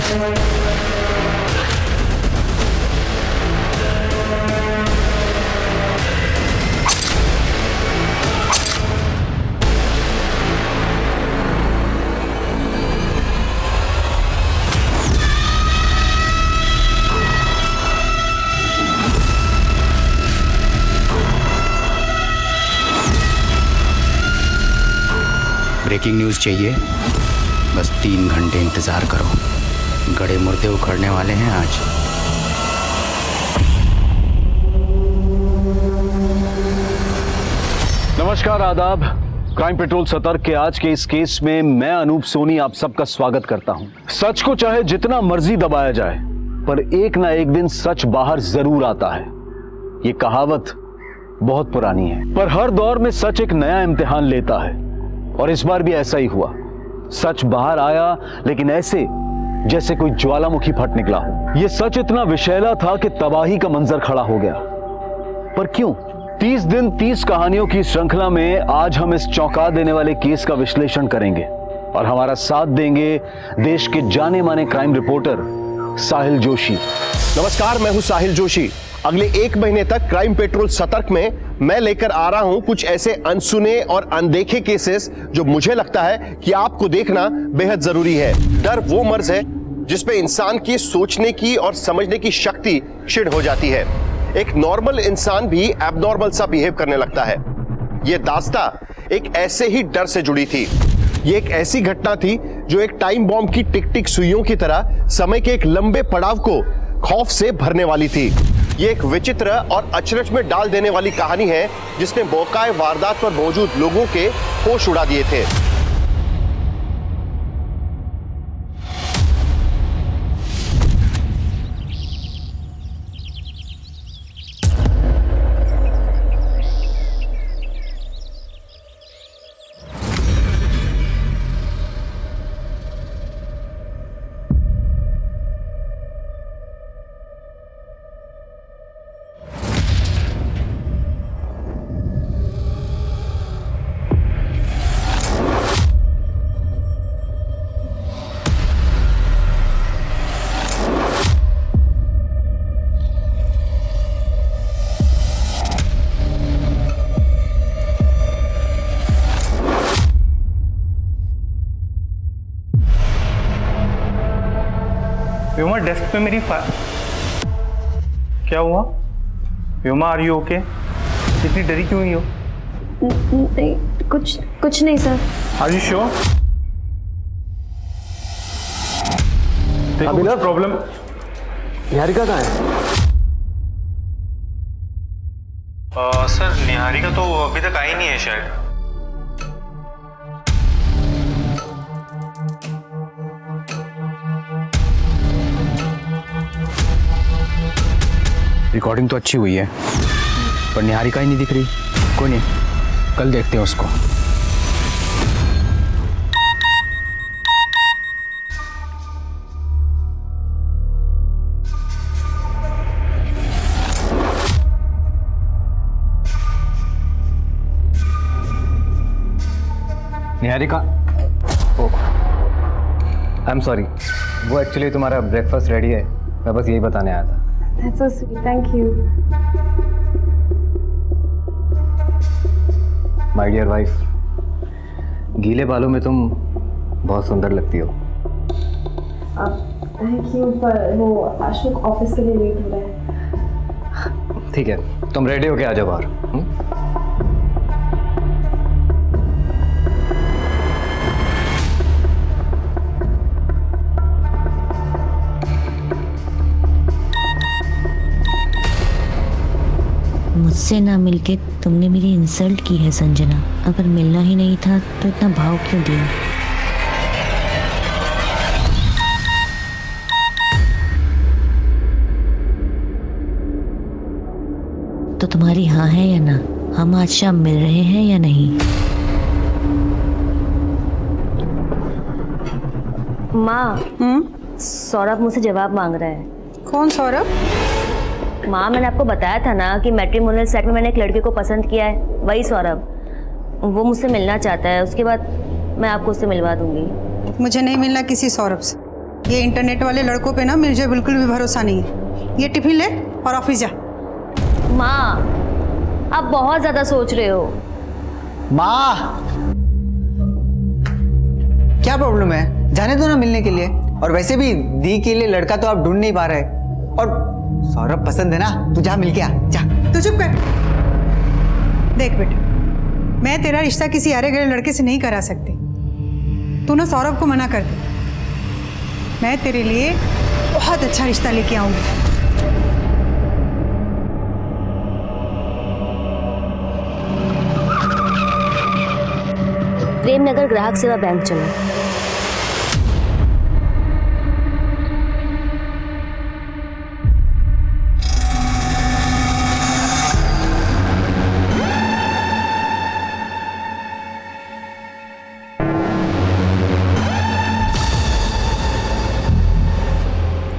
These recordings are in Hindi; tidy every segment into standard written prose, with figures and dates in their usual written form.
ब्रेकिंग न्यूज़ चाहिए? बस 3 घंटे इंतज़ार करो, गड़े मुर्दे उखड़ने वाले हैं आज। नमस्कार, आदाब। क्राइम पेट्रोल सतर्क के आज के इस केस में मैं अनूप सोनी आप सबका स्वागत करता हूं। सच को चाहे जितना मर्जी दबाया जाए, पर एक ना एक दिन सच बाहर जरूर आता है। ये कहावत बहुत पुरानी है, पर हर दौर में सच एक नया इम्तिहान लेता है और इस बार भी ऐसा ही हुआ। सच बाहर आया, लेकिन ऐसे जैसे कोई ज्वालामुखी फट निकला हो। यह सच इतना विषैला था कि तबाही का मंजर खड़ा हो गया। पर क्यों? 30 दिन 30 कहानियों की श्रृंखला में आज हम इस चौंका देने वाले केस का विश्लेषण करेंगे और हमारा साथ देंगे देश के जाने माने क्राइम रिपोर्टर साहिल जोशी। नमस्कार, मैं हूं साहिल जोशी। अगले 1 महीने तक क्राइम पेट्रोल सतर्क में मैं लेकर आ रहा हूं कुछ ऐसे अनसुने और अनदेखे केसेस जो मुझे लगता है कि आपको देखना बेहद जरूरी है। डर वो मर्ज है जिसपे इंसान की सोचने की और समझने की शक्ति क्षीण हो जाती है। एक नॉर्मल इंसान भी एबनॉर्मल सा बिहेव करने लगता है। यह दास्ता एक ऐसे ही डर से जुड़ी थी। ये एक ऐसी घटना थी जो एक टाइम बॉम्ब की टिक टिक सुइयों की तरह समय के एक लंबे पड़ाव को खौफ से भरने वाली थी। ये एक विचित्र और अचरज में डाल देने वाली कहानी है जिसने मौकाए वारदात पर मौजूद लोगों के होश उड़ा दिए थे। व्योमा, डेस्क पे मेरी क्या हुआ? Vyoma, are you okay? इतनी डरी क्यों हुई हो? नहीं, कुछ नहीं सर। Are you sure? देखो, कुछ प्रॉब्लम। निहारिका कहाँ है? सर, निहारिका तो अभी तक आई नहीं है शायद। रिकॉर्डिंग तो अच्छी हुई है, पर निहारिका ही नहीं दिख रही। कोई नहीं, कल देखते हैं उसको। निहारिका, आई एम सॉरी, वो एक्चुअली तुम्हारा ब्रेकफास्ट रेडी है, मैं बस यही बताने आया था। That's so sweet. Thank you. My dear wife, गीले बालों में तुम बहुत सुंदर लगती हो। थैंक यू, पर वो अशोक ऑफिस के लिए लेट हो रहा है। ठीक है, तुम रेडी होके आ जाओ बाहर। मुझसे ना मिलके तुमने मेरी इंसल्ट की है संजना। अगर मिलना ही नहीं था तो इतना भाव क्यों दिया? तो तुम्हारी हाँ है या ना? हम आज शाम मिल रहे हैं या नहीं? माँ, सौरभ मुझसे जवाब मांग रहा है। कौन सौरभ? माँ, मैंने आपको बताया था ना कि मैट्रिमोनियल सेट में मैंने एक लड़के को पसंद किया है, वही सौरभ। वो मुझसे मिलना चाहता है, उसके बाद मैं आपको उससे मिलवा दूंगी। मुझे नहीं मिलना किसी सौरभ से। ये इंटरनेट वाले लड़कों पे ना मुझे बिल्कुल भी भरोसा नहीं है। ये टिफिन ले और ऑफिस जा। माँ, आप बहुत ज्यादा सोच रहे हो। माँ, क्या प्रॉब्लम है? जाने दो ना मिलने के लिए। और वैसे भी दी के लिए लड़का तो आप ढूंढ नहीं पा रहे। और सौरभ पसंद है ना, तू जा मिल के आ, जा। तू चुप कर। देख बेटा, मैं तेरा रिश्ता किसी अरे गरे लड़के से नहीं करा सकती। तू ना सौरभ को मना कर दे। मैं तेरे लिए बहुत अच्छा रिश्ता लेके आऊंगी। प्रेमनगर ग्राहक सेवा बैंक चलो।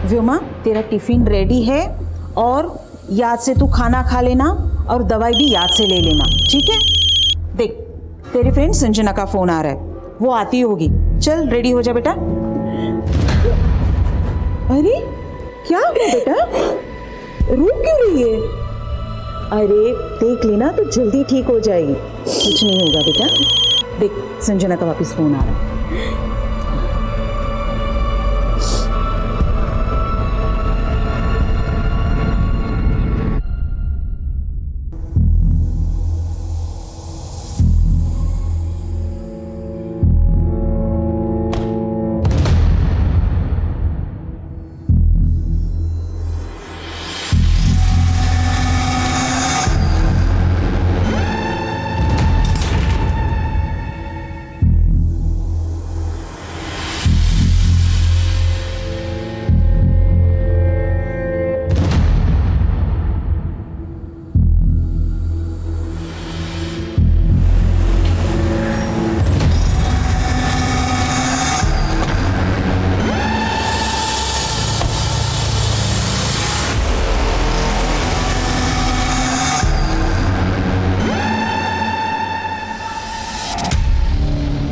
व्योमा, तेरा टिफिन रेडी है और याद से तू खाना खा लेना और दवाई भी याद से ले लेना, ठीक है? देख, तेरी फ्रेंड संजना का फोन आ रहा है, वो आती होगी। चल रेडी हो जा बेटा। अरे क्या हुआ बेटा, रो क्यों रही है? अरे देख लेना तो जल्दी ठीक हो जाएगी, कुछ नहीं होगा बेटा। देख, संजना का वापस फोन आ रहा है।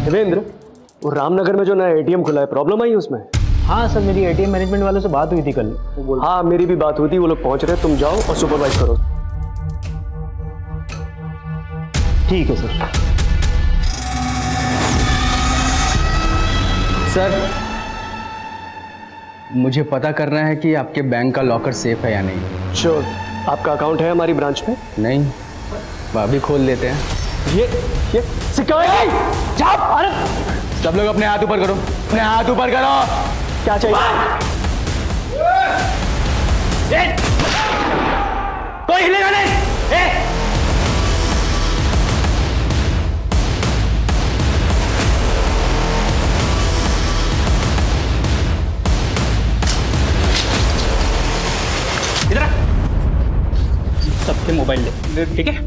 देवेंद्र, वो रामनगर में जो नया एटीएम खुला है, प्रॉब्लम आई उसमें? हाँ सर, मेरी एटीएम मैनेजमेंट वालों से बात हुई थी कल। हाँ, मेरी भी बात हुई थी, वो लोग पहुंच रहे हैं, तुम जाओ और सुपरवाइज करो। ठीक है सर। सर, मुझे पता करना है कि आपके बैंक का लॉकर सेफ है या नहीं। श्योर। आपका अकाउंट है हमारी ब्रांच में? नहीं, अभी खोल लेते हैं। ये सिक्योरिटी, जाओ। अरे सब लोग अपने हाथ ऊपर करो, अपने हाथ ऊपर करो। क्या चाहिए? कोई हिलेगा नहीं। इधर सबके मोबाइल ले, ठीक है?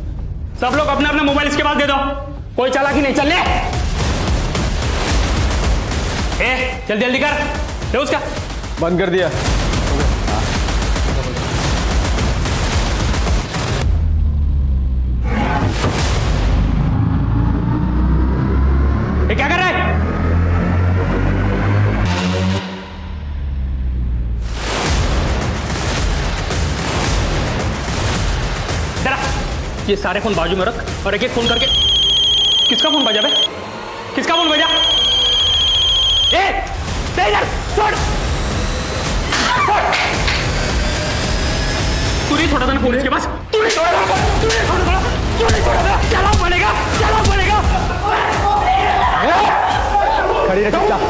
सब लोग अपना अपना मोबाइल इसके पास दे दो, कोई चालाकी नहीं। चल ले, जल्दी जल्दी कर, ले उसका। बंद कर दिया। ये क्या कर रहा है? इधर आ, ये सारे फोन बाजू में रख और एक एक फोन करके। किसका फोन बजा बे? किसका फोन बजा? छोड़, तू नहीं छोड़ा था ना फोन इसके पास? तू नहीं छोड़ा था, चला पड़ेगा। खड़ी रह चुपचाप।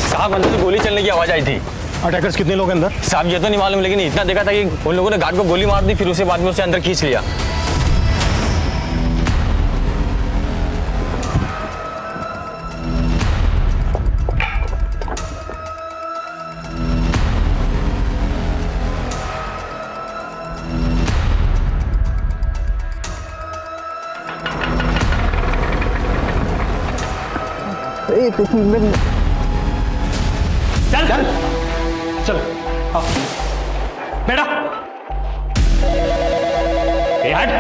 साहब, अंदर से गोली चलने की आवाज आई थी। अटैकर्स कितने लोग अंदर? साहब ये तो नहीं मालूम, लेकिन इतना देखा था कि उन लोगों ने गार्ड को गोली मार दी, फिर उसे बाद में उसे अंदर खींच लिया। चल चल, आओ। बेटा ए हट।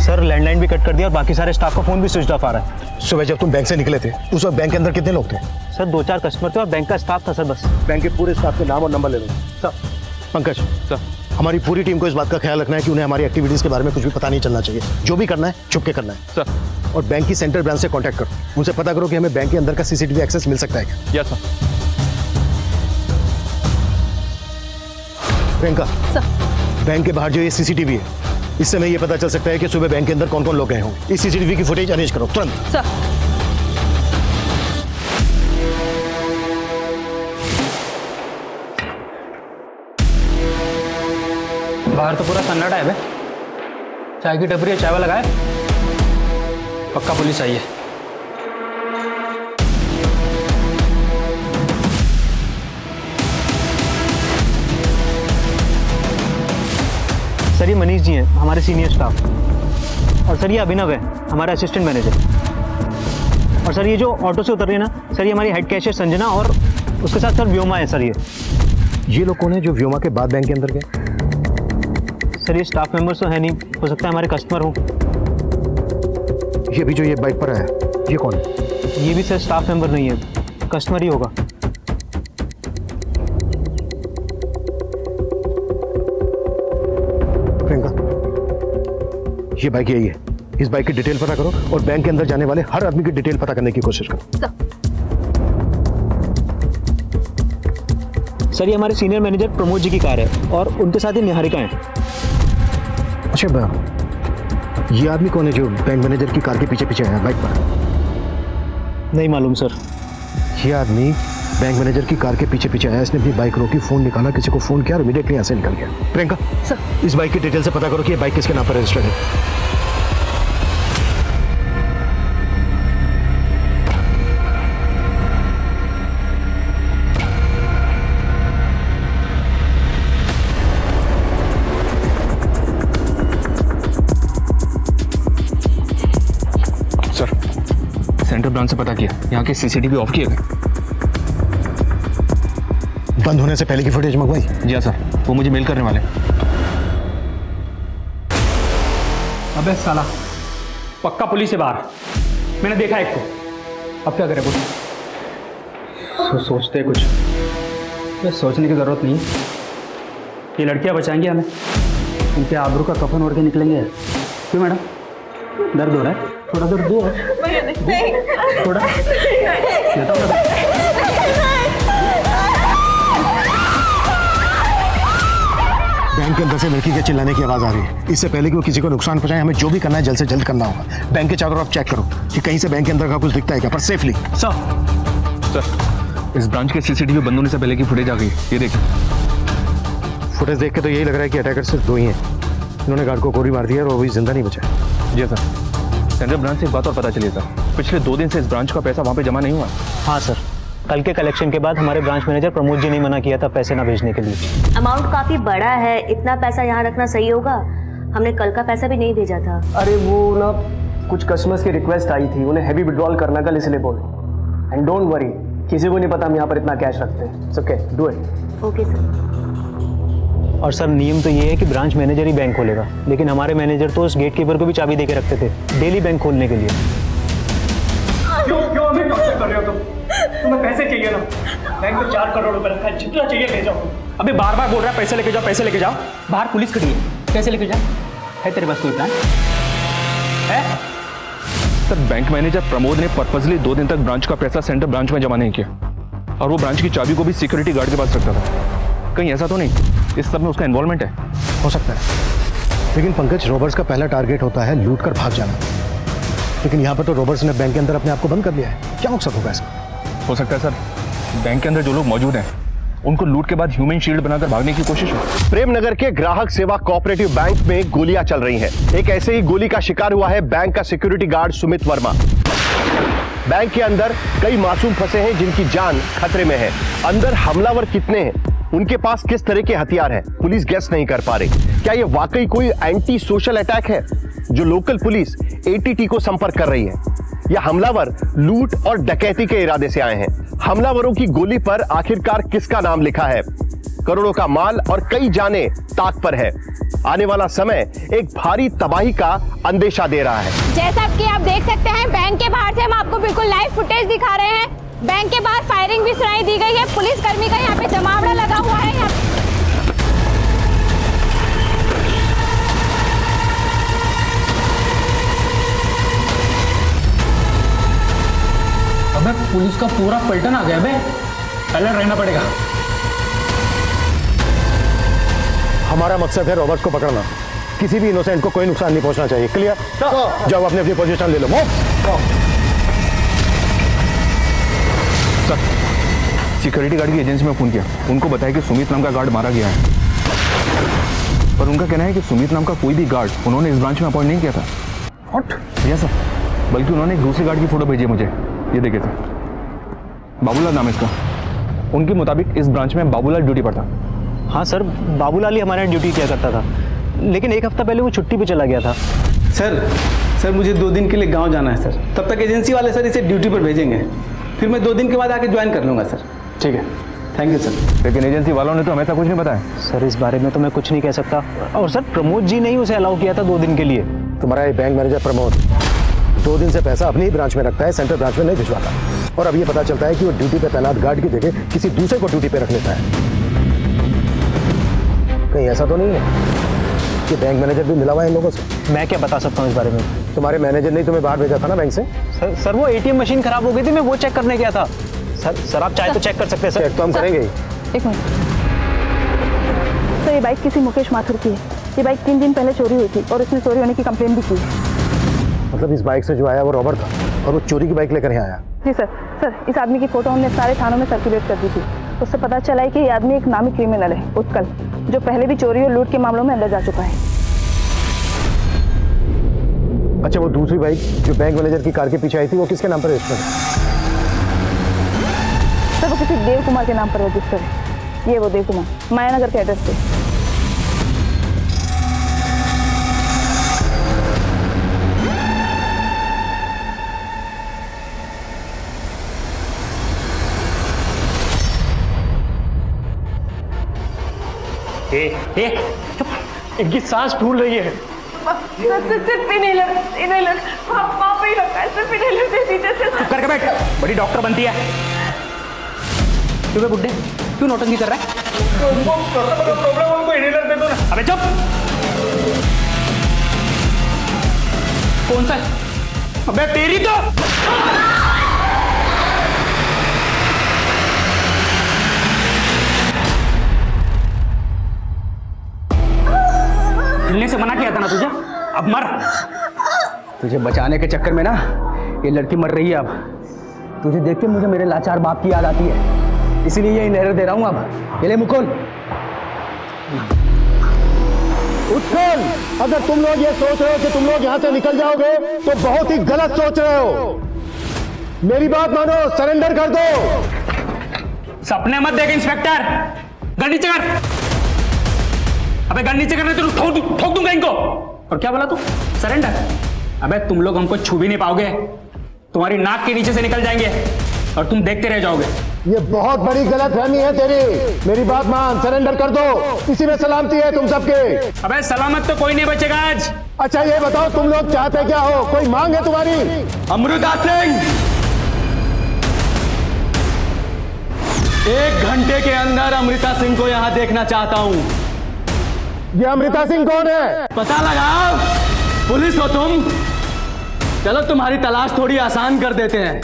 सर लैंडलाइन भी कट कर दिया और बाकी सारे स्टाफ का फोन भी स्विच ऑफ आ रहा है। सुबह जब तुम बैंक से निकले थे उस वक्त बैंक के अंदर कितने लोग थे? सर 2-4 कस्टमर थे और बैंक का स्टाफ था सर बस। बैंक के पूरे स्टाफ के नाम और नंबर ले लो। सर। पंकज सर, हमारी पूरी टीम को इस बात का ख्याल रखना है कि उन्हें हमारी एक्टिविटीज के बारे में कुछ भी पता नहीं चलना चाहिए। जो भी करना है छुप के करना है सर। और बैंक की सेंट्रल ब्रांच से कांटेक्ट करो, उनसे पता करो कि हमें बैंक के अंदर का सीसीटीवी एक्सेस मिल सकता है क्या। Yes sir. प्रियंका बैंक के बाहर जो ये सीसीटीवी है इससे हमें ये पता चल सकता है कि सुबह बैंक के अंदर कौन कौन लोग गए होंगे। इस सीसीटीवी की फुटेज अरेंज करो तुरंत। सर। बाहर तो पूरा सन्नाटा है बे। चाय की टपरी है, चाय वाला लगाए। पक्का पुलिस आई है। सर ये मनीष जी हैं हमारे सीनियर स्टाफ। और सर ये अभिनव है हमारा असिस्टेंट मैनेजर। और सर ये जो ऑटो से उतर रही है ना सर, ये हमारी हेड कैशियर संजना और उसके साथ सर व्योमा है सर। ये लोग कौन है जो व्योमा के बाद बैंक के अंदर गए? सर ये स्टाफ मेंबर्स तो है नहीं, हो सकता है हमारे कस्टमर हो। ये भी जो ये बाइक पर है ये कौन है? ये भी सर स्टाफ मेंबर नहीं है, कस्टमर ही होगा। प्रियंका ये बाइक यही है, इस बाइक की डिटेल पता करो और बैंक के अंदर जाने वाले हर आदमी की डिटेल पता करने की कोशिश करो। सर ये हमारे सीनियर मैनेजर प्रमोद जी की कार है और उनके साथ ही निहारिका है। अच्छा ये आदमी कौन है जो बैंक मैनेजर की कार के पीछे पीछे आया बाइक पर? नहीं मालूम सर। ये आदमी बैंक मैनेजर की कार के पीछे पीछे आया, इसने अपनी बाइक रोकी, फोन निकाला, किसी को फोन किया और इमीडिएटली यहाँ से निकल गया। प्रियंका सर इस बाइक की डिटेल से पता करो कि ये बाइक किसके नाम पर रजिस्टर्ड है। सेंट्रल ब्रांच से पता किया, यहाँ के सीसीटीवी ऑफ किए गए। बंद होने से पहले की फुटेज मंगवाई? जी हाँ सर, वो मुझे मेल करने वाले। अबे साला पक्का पुलिस है बाहर, मैंने देखा एक को। अब क्या करें कुछ सोचते कुछ। ये सोचने की जरूरत नहीं, ये लड़कियां बचाएंगी हमें, उनके आबरू का कफन ओढ़ के निकलेंगे। क्यों मैडम दर्द हो रहा है? थोड़ा दर्द दो थोड़ा बैंक के अंदर से लड़की के चिल्लाने की आवाज आ रही है। इससे पहले कि वो किसी को नुकसान पहुंचाए हमें जो भी करना है जल्द से जल्द करना होगा। बैंक के चारों तरफ चेक करो कि कहीं से बैंक के अंदर का कुछ दिखता है क्या, पर सेफली। सर इस ब्रांच के सीसीटीवी बंद होने से पहले की फुटेज आ गई, ये देखिए। फुटेज देख के तो यही लग रहा है कि अटैकर सिर्फ दो ही हैं। इन्होंने गार्ड को गोली मार दी है और वो भी जिंदा नहीं बचा। जी सर। सेंट्रल ब्रांच से एक बात और पता चली सर, पिछले 2 दिन से इस ब्रांच का पैसा वहाँ पे जमा नहीं हुआ। हाँ सर, कल के कलेक्शन के बाद हमारे ब्रांच मैनेजर प्रमोद जी ने मना किया था पैसे ना भेजने के लिए। अमाउंट काफी बड़ा है, इतना पैसा यहाँ रखना सही होगा? हमने कल का पैसा भी नहीं भेजा था। अरे वो ना कुछ कस्टमर्स की रिक्वेस्ट आई थी, उन्हें हैवी विड्रॉल करना कल इसलिए बोले। एंड डोंट वरी, किसी को नहीं पता हम यहाँ पर इतना कैश रखते हैं। It's okay, do it. Okay sir. और सर नियम तो ये है कि ब्रांच मैनेजर ही बैंक खोलेगा, लेकिन हमारे मैनेजर तो उस गेट कीपर को भी चाबी देके रखते थे डेली बैंक खोलने के लिए। क्यों हमें टॉर्चर कर रहे हो तुम? तुम्हें पैसे चाहिए ना? बैंक में 4 करोड़ रुपए रखा है, जितना चाहिए ले जाओ। अबे बार बार बोल रहा है पैसे लेके जाओ, पैसे लेके जाओ। बाहर पुलिस खड़ी है, पैसे लेके जाओ। है तेरे पास कोई प्लान है? सर बैंक मैनेजर प्रमोद ने पर्पसली 2 दिन तक ब्रांच का पैसा सेंट्रल ब्रांच में जमा नहीं किया और वो ब्रांच की चाबी को भी सिक्योरिटी गार्ड के पास रखता था। कहीं ऐसा तो नहीं इस सब में उसका इन्वॉल्वमेंट है? हो सकता है, लेकिन पंकज रॉबर्स का पहला टारगेट होता है लूट कर भाग जाना। लेकिन यहाँ पर तो रॉबर्स ने बैंक के अंदर अपने आप को बंद कर लिया है। क्या मकसद होगा इसका? हो सकता है सर बैंक के अंदर जो लोग मौजूद हैं उनको लूट के बाद ह्यूमन शील्ड बनाकर भागने की कोशिश हो। प्रेमनगर के ग्राहक सेवा कोऑपरेटिव बैंक में गोलियां चल रही हैं। एक ऐसे ही गोली का शिकार हुआ है बैंक का security guard Sumit Verma. Bank के अंदर कई मासूम फंसे हैं जिनकी जान खतरे में है। अंदर हमलावर कितने हैं, उनके पास किस तरह के हथियार हैं, पुलिस गेस नहीं कर पा रही। क्या यह वाकई कोई एंटी सोशल अटैक है जो लोकल पुलिस एटीटी को संपर्क कर रही है? या हमलावर लूट और डकैती के इरादे से आए हैं? हमलावरों की गोली पर आखिरकार किसका नाम लिखा है? करोड़ों का माल और कई जाने ताक पर है। आने वाला समय एक भारी तबाही का अंदेशा दे रहा है। जैसा कि आप देख सकते हैं, बैंक के बाहर से हम आपको बिल्कुल लाइव फुटेज दिखा रहे हैं। बैंक के बाहर फायरिंग भी सुनाई दी गई है। पुलिस कर्मी का यहाँ पे जमावड़ा लगा हुआ है। अबे पुलिस का पूरा पलटन आ गया बे, अलर्ट रहना पड़ेगा। हमारा मकसद है रॉबर्ट को पकड़ना। किसी भी इनोसेंट को कोई नुकसान नहीं पहुंचना चाहिए। क्लियर? जाओ अपनी अपनी पोजीशन ले लो। सर, सिक्योरिटी गार्ड की एजेंसी में फोन किया, उनको बताया कि सुमित नाम का गार्ड मारा गया है, पर उनका कहना है कि सुमित नाम का कोई भी गार्ड उन्होंने इस ब्रांच में अपॉइंट नहीं किया था। व्हाट? यस सर, बल्कि उन्होंने एक दूसरे गार्ड की फोटो भेजी है मुझे, ये देखिए सर, बाबूलाल नाम है इसका। उनके मुताबिक इस ब्रांच में बाबूलाल ड्यूटी पर था। हाँ सर, बाबूलाल ही हमारे यहाँ ड्यूटी किया करता था, लेकिन एक हफ्ता पहले वो छुट्टी पे चला गया था। सर मुझे 2 दिन के लिए गांव जाना है सर, तब तक एजेंसी वाले सर इसे ड्यूटी पर भेजेंगे, फिर मैं 2 दिन के बाद आके ज्वाइन कर लूँगा सर। ठीक है, थैंक यू सर। लेकिन एजेंसी वालों ने तो हमें ऐसा कुछ नहीं बताया। सर इस बारे में तो मैं कुछ नहीं कह सकता, और सर प्रमोद जी ने ही उसे अलाउ किया था 2 दिन के लिए। तुम्हारा ये बैंक मैनेजर प्रमोद 2 दिन से पैसा अपनी ही ब्रांच में रखता है, सेंट्रल ब्रांच में नहीं भिजवाता। और अब ये पता चलता है कि वो ड्यूटी पे तैनात गार्ड की जगह किसी दूसरे को ड्यूटी पे रख लेता है। कहीं ऐसा तो नहीं है कि बैंक मैनेजर भी मिला हुआ है इन लोगों से? मैं क्या बता सकता हूँ इस बारे में। तुम्हारे मैनेजर ने तुम्हें बाहर भेजा था ना बैंक से? सर वो एटीएम मशीन खराब हो गई थी, मैं वो चेक करने गया था। सर आप चाहे तो चेक कर सकते हैं सर। चेक तो हम करेंगे ही। एक मिनट सर, ये बाइक किसी मुकेश माथुर की है। ये बाइक 3 दिन पहले चोरी हुई थी और उसने चोरी होने की कंप्लेंट भी की। मतलब इस बाइक से जो आया वो रॉबर्ट था और वो चोरी की बाइक लेकर यहाँ आया? जी सर, इस आदमी की फोटो हमने सारे थानों में सर्कुलेट कर दी थी। उससे पता चला है कि ये आदमी एक नामी क्रिमिनल है, उत्कल, जो पहले भी चोरी और लूट के मामलों में अंदर जा चुका है। अच्छा, वो दूसरी बाइक जो बैंक मैनेजर की कार के पीछे आई थी वो किसके नाम पर रजिस्टर है? सर वो किसी देव कुमार के नाम पर रजिस्टर है। ये वो देव कुमार, मायानगर के एड्रेस पे। इनकी सांस फूल रही है। सिर्फ इनहेलर वहाँ पे ही रखा है, सिर्फ इनहेलर दे दीजिए सर। करके बैठ, बड़ी डॉक्टर बनती है। क्यों बे बुड्ढे, क्यों नौटंकी कर रहा है? प्रॉब्लम हमको इनहेलर दे दो ना। अबे चुप! कौन सा? अबे तेरी तो हिलने से मना किया था ना तुझे, अब मर। तुझे बचाने के चक्कर में ना ये लड़की मर रही है। अब तुझे देख के मुझे मेरे लाचार बाप की याद आती है, इसीलिए ये इनहेलर दे रहा हूं। अब ये ले मुकुल। उत्कल, अगर तुम लोग ये सोच रहे हो कि तुम लोग यहाँ से निकल जाओगे तो बहुत ही गलत सोच रहे हो। मेरी बात मानो, सरेंडर कर दो। सपने मत देख इंस्पेक्टर, गन नीचे कर। अबे गन नीचे करने तो ठोक दूंगा इनको। और क्या बोला तू? सरेंडर? अबे तुम लोग हमको छू भी नहीं पाओगे, तुम्हारी नाक के नीचे से निकल जाएंगे और तुम देखते रह जाओगे। ये बहुत बड़ी गलतफहमी है तेरी। मेरी बात मान, सरेंडर कर दो, इसी में सलामती है तुम सबके। अबे सलामत तो कोई नहीं बचेगा आज। अच्छा ये बताओ, तुम लोग चाहते क्या हो? कोई मांग है तुम्हारी? अमृता सिंह, 1 घंटे के अंदर अमृता सिंह को यहाँ देखना चाहता हूँ। ये अमृता सिंह कौन है? पता लगाओ, पुलिस हो तुम। चलो तुम्हारी तलाश थोड़ी आसान कर देते हैं।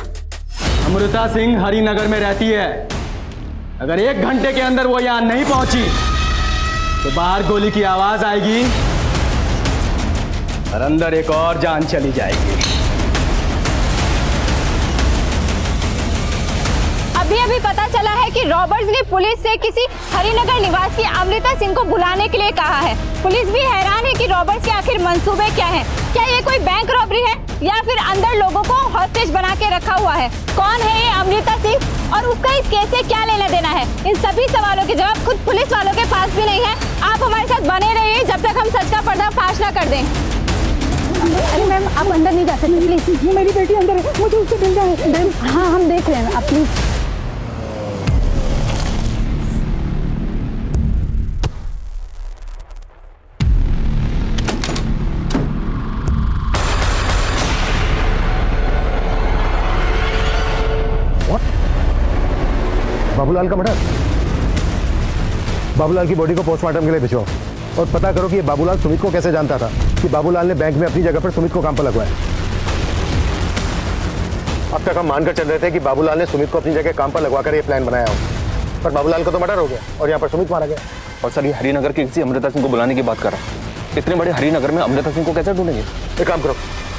अमृता सिंह हरिनगर में रहती है। अगर 1 घंटे के अंदर वो यहां नहीं पहुंची तो बाहर गोली की आवाज आएगी और अंदर एक और जान चली जाएगी। अभी पता चला है कि रॉबर्ट्स ने पुलिस से किसी हरिनगर निवासी अमृता सिंह को बुलाने के लिए कहा है। पुलिस भी हैरान है कि रॉबर्ट्स के आखिर मंसूबे क्या हैं? क्या ये कोई बैंक रॉबरी है या फिर अंदर लोगों को हॉस्टेज बना के रखा हुआ है? कौन है ये अमृता सिंह और उसका इस केस से क्या लेना देना है? इन सभी सवालों के जवाब खुद पुलिस वालों के पास भी नहीं है। आप हमारे साथ बने रहिए जब तक हम सच का पर्दाफाश ना कर दें। अरे मैम आप अंदर नहीं जा सकते प्लीज। मेरी बेटी अंदर है, मुझे उससे मिलना है। मैम हाँ हम देख रहे हैं, आप प्लीज। बाबूलाल का मर्डर। बाबूलाल की बॉडी को पोस्टमार्टम के लिए भिजवाओ और पता करो कि ये बाबूलाल सुमित को कैसे जानता था कि बाबूलाल ने बैंक में अपनी जगह पर सुमित को काम पर लगवाया। अब तक हम मानकर चल रहे थे कि बाबूलाल ने सुमित को अपनी जगह काम पर लगवाकर ये प्लान बनाया हो, पर बाबूलाल को तो मर्डर हो गया और यहाँ पर सुमित मारा गया। और सर, ये हरिनगर के किसी अमृता सिंह को बुलाने की बात कर रहा है। इतने बड़े हरिनगर में अमृता सिंह को कैसे ढूंढेंगे? एक काम करो,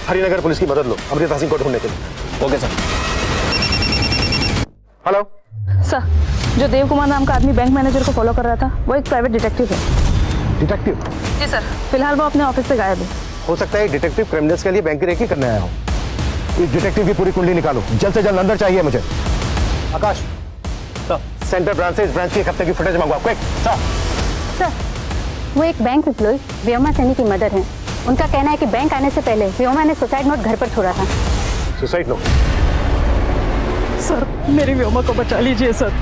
हरिनगर पुलिस की मदद लो अमृता सिंह को ढूंढने के लिए। Okay sir. हेलो सर, जो देव कुमार नाम का आदमी बैंक मैनेजर को फॉलो कर रहा था वो एक प्राइवेट डिटेक्टिव है। डिटेक्टिव? जी सर, फिलहाल वो अपने ऑफिस से गायब है। हो सकता है डिटेक्टिव क्रिमिनल्स के लिए बैंक की रेकी करने आया हो। इस डिटेक्टिव की पूरी कुंडली निकालो, जल्द से जल्द अंदर चाहिए मुझे। आकाश सेंटर ब्रांच से इस ब्रांच की एक हफ्ते की फुटेज मंगवाओ, क्विक। सर वो एक बैंक एम्प्लॉय व्योमा सैनी की मदर हैं। उनका कहना है कि बैंक आने से पहले व्योमा ने सुसाइड नोट घर पर छोड़ा था। Suicide note? सर मेरी व्योमा को बचा लीजिए सर,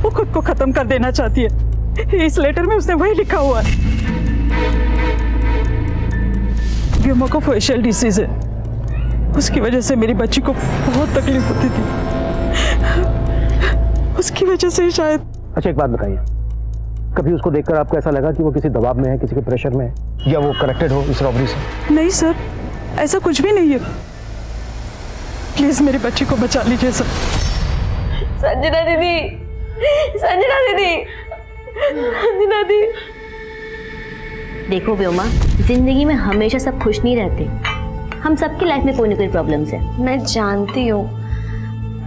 वो खुद को खत्म कर देना चाहती है। इस लेटर में उसने वही लिखा हुआ है। व्योमा को फेशियल डिसीज है, उसकी वजह से मेरी बच्ची को बहुत तकलीफ होती थी, उसकी वजह से शायद। अच्छा एक बात बताइए, कभी उसको देखकर आपको ऐसा लगा कि वो किसी दबाव में है, किसी के प्रेशर में है, या वो कनेक्टेड हो इस रॉबरी से? नहीं सर, ऐसा कुछ भी नहीं है। प्लीज मेरी बच्ची को बचा लीजिए सर। संजना दीदी, संजना दीदी, संजना दी। देखो व्योमा, जिंदगी में हमेशा सब खुश नहीं रहते। हम सबकी लाइफ में कोई ना कोई प्रॉब्लम्स है। मैं जानती हूँ,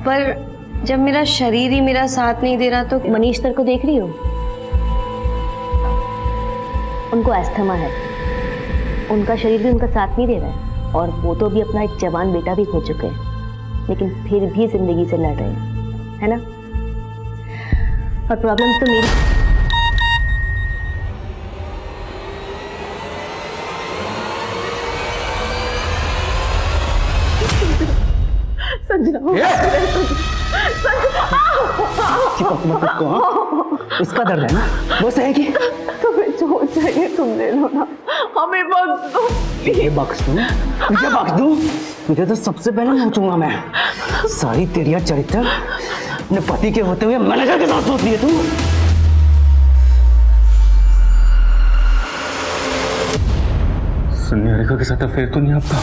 पर जब मेरा शरीर ही मेरा साथ नहीं दे रहा तो। मनीष सर को देख रही हो? उनको अस्थमा है, उनका शरीर भी उनका साथ नहीं दे रहा है, और वो तो भी अपना एक जवान बेटा भी खो चुके हैं, लेकिन फिर भी जिंदगी से लड़ रहे हैं, है ना? और प्रॉब्लम्स तो मेरी। इसका दर्द है ना, वो सहेगी। तुम्हें जो चाहिए तुम ले लो ना, हमें बख्श दो। तुझे बख्श दूं? तुझे बख्श दूं? तुझे तो सबसे पहले नोचूंगा मैं। सारी तेरी चरित्र अपने पति के होते हुए मैनेजर के साथ सोच लिए तू। सुनिए, रेखा के साथ अफेयर तो नहीं आपका?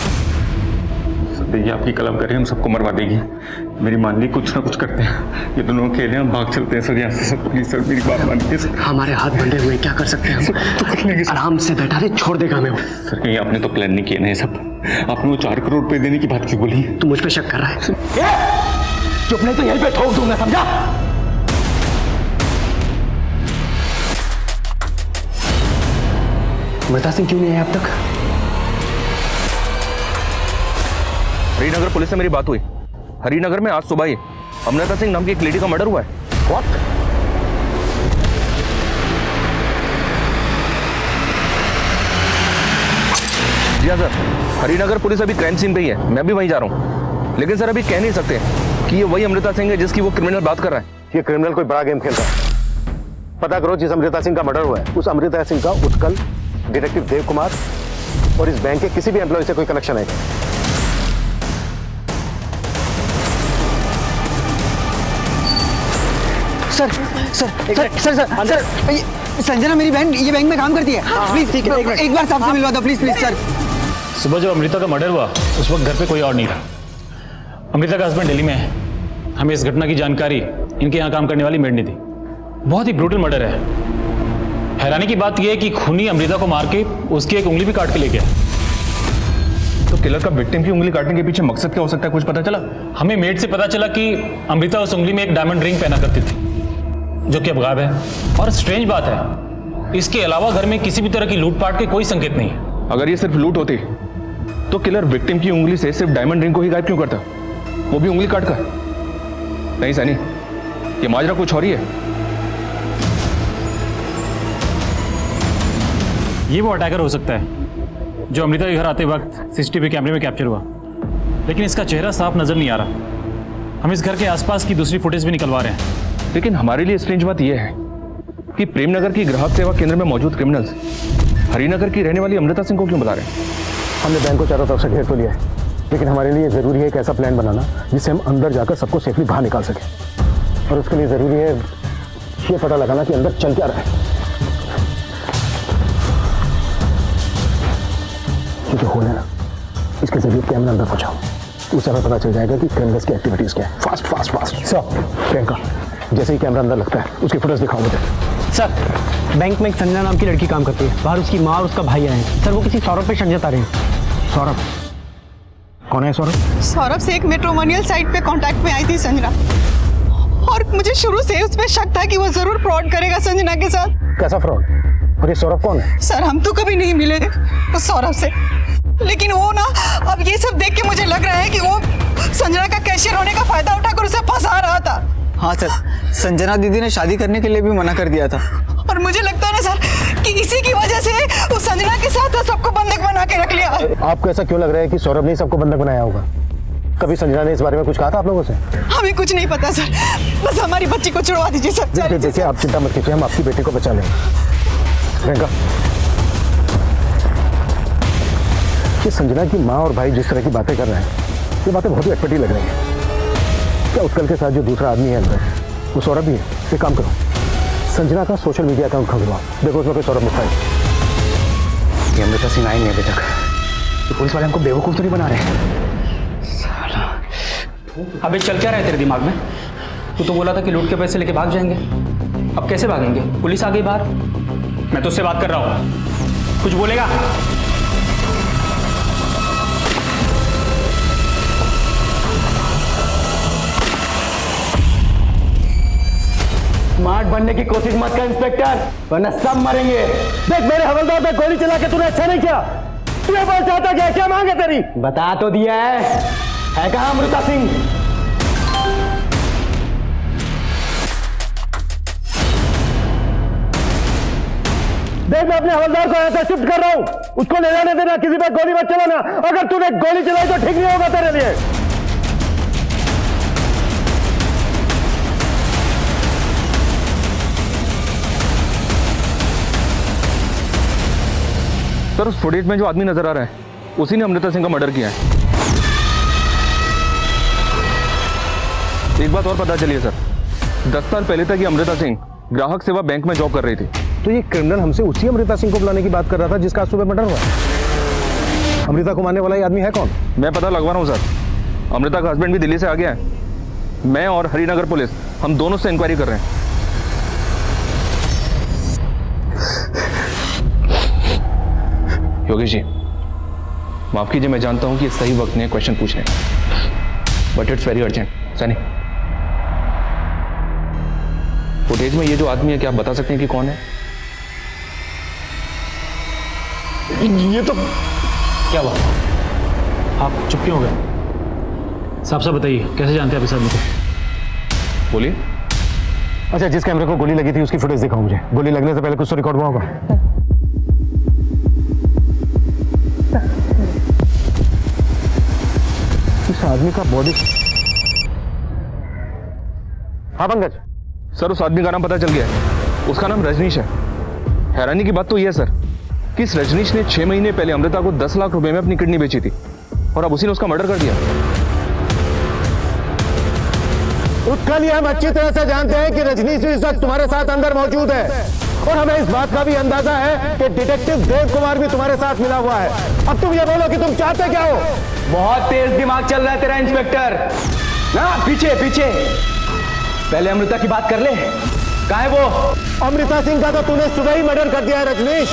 देखिए, आपकी कलम करें हम सबको मरवा देगी। मेरी मान ली कुछ ना कुछ करते हैं, ये दोनों अकेले हम भाग चलते हैं सर यहाँ से। सर प्लीज सर, मेरी बात मानिए सर। हमारे हाथ बंधे हुए क्या कर सकते हैं हम? तो कुछ नहीं आराम से बैठा रहे, छोड़ देगा मैं वो। सर, कहीं आपने तो प्लान नहीं किया ना ये सब? आपने वो 4 करोड़ रुपए देने की बात क्यों बोली? तू मुझ पे शक कर रहा है? चुप नहीं तो यहीं पे ठोक दूंगा, समझा? अमृता सिंह क्यों नहीं आया अब तक? हरिनगर पुलिस से मेरी बात हुई। हरिनगर में आज सुबह ही अमृता सिंह नाम की एक लेडी का मर्डर हुआ है। What? जी हाँ सर, हरिनगर पुलिस अभी क्राइम सीन पे ही है, मैं भी वहीं जा रहा हूँ। लेकिन सर अभी कह नहीं सकते कि ये वही अमृता सिंह है जिसकी वो क्रिमिनल बात कर रहा है। ये क्रिमिनल कोई बड़ा गेम खेल रहा है। पता करो जिस अमृता सिंह का मर्डर हुआ है, उस अमृता सिंह का उत्कल, डिटेक्टिव देव कुमार और इस बैंक के किसी भी एम्प्लॉय से कोई कनेक्शन है क्या? Sir sir sir sir sir sir Sanjana मेरी बहन ये बैंक में काम करती है। प्लीज ठीक है, एक बार साहब से मिलवा दो प्लीज प्लीज सर। सुबह जब अमृता का मर्डर हुआ उस वक्त घर पे कोई और नहीं था। अमृता का हस्बैंड दिल्ली में है। हमें इस घटना की जानकारी इनके यहाँ काम करने वाली मेड ने दी। बहुत ही ब्रूटल मर्डर है। हैरानी की बात यह है कि खूनी अमृता को मार के उसकी एक उंगली भी काट के ले गया। तो किलर का विक्टिम की उंगली काटने के पीछे मकसद क्या हो सकता है, कुछ पता चला? हमें मेड से पता चला कि अमृता उस उंगली में एक डायमंड रिंग पहना करती थी, जो कि अब गायब है। और स्ट्रेंज बात है, इसके अलावा घर में किसी भी तरह की लूटपाट के कोई संकेत नहीं है। अगर ये सिर्फ लूट होती तो किलर विक्टिम की उंगली से सिर्फ डायमंड रिंग को ही गायब क्यों करता, वो भी उंगली काटकर? नहीं सनी, ये माजरा कुछ और ही है। ये वो अटैकर हो सकता है जो अमृता के घर आते वक्त सीसीटीवी कैमरे में कैप्चर हुआ, लेकिन इसका चेहरा साफ नजर नहीं आ रहा। हम इस घर के आसपास की दूसरी फुटेज भी निकलवा रहे हैं। लेकिन हमारे लिए स्ट्रेंज बात यह है कि प्रेमनगर की ग्राहक सेवा केंद्र में मौजूद क्रिमिनल्स हरिनगर की रहने वाली अमृता सिंह को क्यों बुला रहे हैं? हमने बैंक को चारों तरफ से घेर तो लिया है, लेकिन हमारे लिए ज़रूरी है एक ऐसा प्लान बनाना जिससे हम अंदर जाकर सबको सेफली बाहर निकाल सकें। और उसके लिए ज़रूरी है ये पता लगाना कि अंदर चल क्या रहा है। ये जो होल है ना, इसके जरिए कैमरा अंदर पहुंचाओ, उससे हमें पता चल जाएगा कि क्रिमिनल्स की एक्टिविटीज़ क्या है। Fast fast fast sir. Priyanka, जैसे ही कैमरा अंदर लगता है उसकी फुटेज दिखाओ मुझे। सर, बैंक में एक संजना नाम की लड़की काम करती है। बाहर उसकी माँ और उसका भाई आए हैं। सर, वो किसी सौरभ पे शक जता रहे हैं। सौरभ? कौन है सौरभ? सौरभ से एक मैट्रिमोनियल साइट पे कांटेक्ट में आई थी संजना, और मुझे शुरू से उस पर शक था कि वो जरूर फ्रॉड करेगा संजना के साथ। कैसा फ्रॉड? और ये सौरभ कौन है? सर, हम तो कभी नहीं मिले उस सौरभ से, लेकिन वो ना अब ये सब देख के मुझे लग रहा है कि वो संजना का कैशियर होने का फायदा उठाकर उसे फंसा रहा था। हाँ सर, संजना दीदी ने शादी करने के लिए भी मना कर दिया था। और मुझे लगता है ना सर कि इसी की वजह से उस संजना के साथ सबको बंधक बना के रख लिया। आपको ऐसा क्यों लग रहा है कि सौरभ ने सबको बंधक बनाया होगा? कभी संजना ने इस बारे में कुछ कहा था आप लोगों से? हमें कुछ नहीं पता सर, बस हमारी बच्ची को छुड़वा दीजिए सर। देखिए, आप चिंता मत कीजिए, हम आपकी बेटी को बचा लेंगे। प्रियंका, ये संजना की माँ और भाई जिस तरह की बातें कर रहे हैं, ये बातें बहुत ही अटपटी लग रही हैं। क्या उत्कल के साथ जो दूसरा आदमी है अंदर, वो सौरभ भी है? एक काम करो, संजना का सोशल मीडिया अकाउंट खुलवाओ, देखो उसमें कोई सौरभ लिखा है। ये अमृता सिंह आई नहीं अभी तक। तो पुलिस वाले हमको बेवकूफ़ तो नहीं बना रहे? अबे चल क्या रहा है तेरे दिमाग में? तू तो बोला था कि लूट के पैसे लेके भाग जाएंगे। अब कैसे भागेंगे? पुलिस आ गई बाहर। मैं तुझसे बात कर रहा हूँ, कुछ बोलेगा? स्मार्ट बनने की कोशिश मत कर इंस्पेक्टर, वरना सब मरेंगे। देख, मेरे हवलदार पे गोली चला के तूने अच्छा नहीं किया। तू ये बोल चाहता क्या? क्या मांग है तेरी? बता तो दिया है कहाँ अमृता सिंह? देख, मैं अपने हवलदार को यहाँ से शिफ्ट कर रहा हूँ, उसको ले जाने देना, किसी पर गोली मत चलाना। अगर तूने गोली चलाई तो ठीक नहीं होगा तेरे लिए। सर, उस फुटेज में जो आदमी नजर आ रहा है उसी ने अमृता सिंह का मर्डर किया है। एक बात और पता चली है सर, 10 साल पहले तक ये अमृता सिंह ग्राहक सेवा बैंक में जॉब कर रही थी। तो ये क्रिमिनल हमसे उसी अमृता सिंह को बुलाने की बात कर रहा था जिसका आज सुबह मर्डर हुआ। अमृता को मारने वाला ये आदमी है कौन? मैं पता लगवा रहा हूँ सर। अमृता का हस्बैंड भी दिल्ली से आ गया है। मैं और हरिनगर पुलिस, हम दोनों से इंक्वायरी कर रहे हैं। योगेश जी, माफ कीजिए, मैं जानता हूं कि सही वक्त नहीं है क्वेश्चन पूछने, but it's very urgent. Sunny, footage में ये जो आदमी है, क्या आप बता सकते हैं कि कौन है? ये तो क्या हुआ? आप चुप क्यों हो गए? साफ साफ बताइए, कैसे जानते हैं आप इस आदमी को? बोलिए। अच्छा, जिस कैमरे को गोली लगी थी उसकी फुटेज दिखाओ मुझे। गोली लगने से पहले कुछ तो रिकॉर्ड हुआ होगा। इस आदमी का बॉडी। हाँ पंकज। सर, उस आदमी का नाम पता चल गया है, उसका नाम रजनीश है। हैरानी की बात तो यह है सर कि इस रजनीश ने 6 महीने पहले अमृता को 10 लाख रुपए में अपनी किडनी बेची थी, और अब उसी ने उसका मर्डर कर दिया। उत्कल, ये हम अच्छी तरह से जानते हैं कि रजनीश इस वक्त तुम्हारे साथ अंदर मौजूद है, और हमें इस बात का भी अंदाजा है कि डिटेक्टिव देव कुमार भी तुम्हारे साथ मिला हुआ है। अब तुम ये बोलो कि तुम चाहते क्या हो? बहुत तेज दिमाग चल रहा है तेरा इंस्पेक्टर। ना, पीछे पीछे, पहले अमृता की बात कर ले। कहाँ है वो? अमृता सिंह का तो तूने सुबह ही मर्डर कर दिया है रजनीश।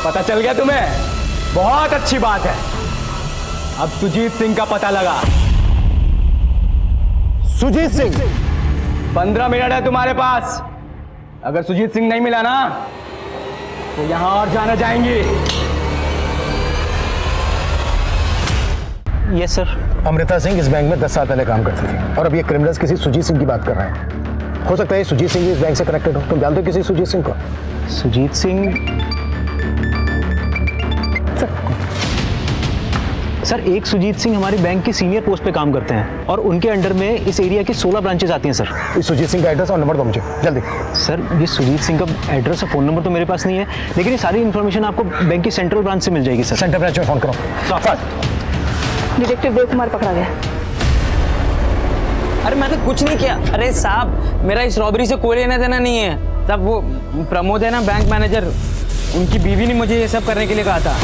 पता चल गया तुम्हें? बहुत अच्छी बात है। अब सुजीत सिंह का पता लगा। सुजीत सिंह? 15 मिनट है तुम्हारे पास। अगर सुजीत सिंह नहीं मिला ना तो यहां और जाना जाएंगी। Yes sir. अमृता सिंह इस बैंक में 10 साल पहले काम करती थी, और अब ये क्रिमिनल्स किसी सुजीत सिंह की बात कर रहे हैं। हो सकता है सुजीत सिंह भी इस बैंक से कनेक्टेड हो। तुम जानते हो किसी सुजीत सिंह को? सुजीत सिंह सर, एक सुजीत सिंह हमारे बैंक की सीनियर पोस्ट पे काम करते हैं और उनके अंडर में इस एरिया की 16 ब्रांचेस आती हैं सर। इस सुजीत सिंह का एड्रेस और नंबर दो मुझे जल्दी। सर, ये सुजीत सिंह का एड्रेस और फ़ोन नंबर तो मेरे पास नहीं है, लेकिन ये सारी इन्फॉर्मेशन आपको बैंक की सेंट्रल ब्रांच से मिल जाएगी सर। सेंट्रल ब्रांच में फ़ोन करो। डिटेक्टिव देव कुमार पकड़ा गया। अरे मैंने कुछ नहीं किया। अरे साहब, मेरा इस रॉबरी से कोई लेना देना नहीं है। सब वो प्रमोद है ना, बैंक मैनेजर, उनकी बीवी ने मुझे ये सब करने के लिए कहा था।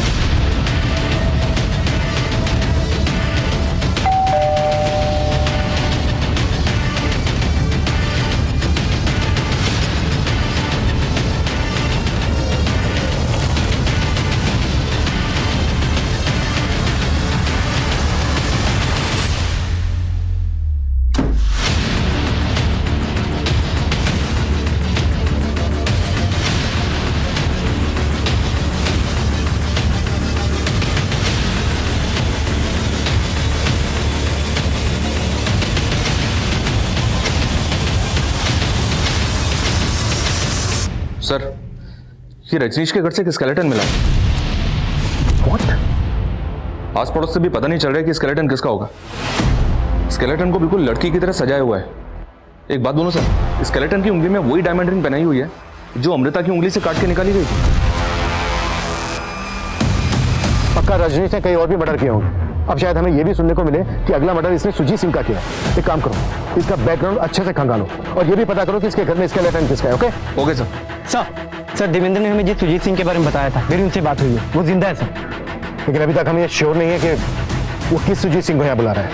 सर, ये रजनीश के घर से एक स्केलेटन मिला है। What? आस पड़ोस से भी पता नहीं चल रहा है कि स्केलेटन किसका होगा। स्केलेटन को बिल्कुल लड़की की तरह सजाया हुआ है। एक बात बोलो सर, स्केलेटन की उंगली में वही डायमंड रिंग पहनाई हुई है जो अमृता की उंगली से काट के निकाली गई थी। पक्का रजनीश ने कई और भी मर्डर किए होंगे। अब शायद हमें यह भी सुनने को मिले कि अगला मर्डर इसने सुजीत सिंह का किया। एक काम करो, इसका बैकग्राउंड अच्छे से खंगालो और ये भी पता करो कि इसके घर में स्केलेटन किसका है। Okay okay sir. Sir, Devendra ने हमें जी सुजीत सिंह के बारे में बताया था, मेरी उनसे बात हुई है, वो जिंदा है सर। लेकिन अभी तक हमें ये श्योर नहीं है कि वो किस सुजीत सिंह को यहाँ बुला रहा है।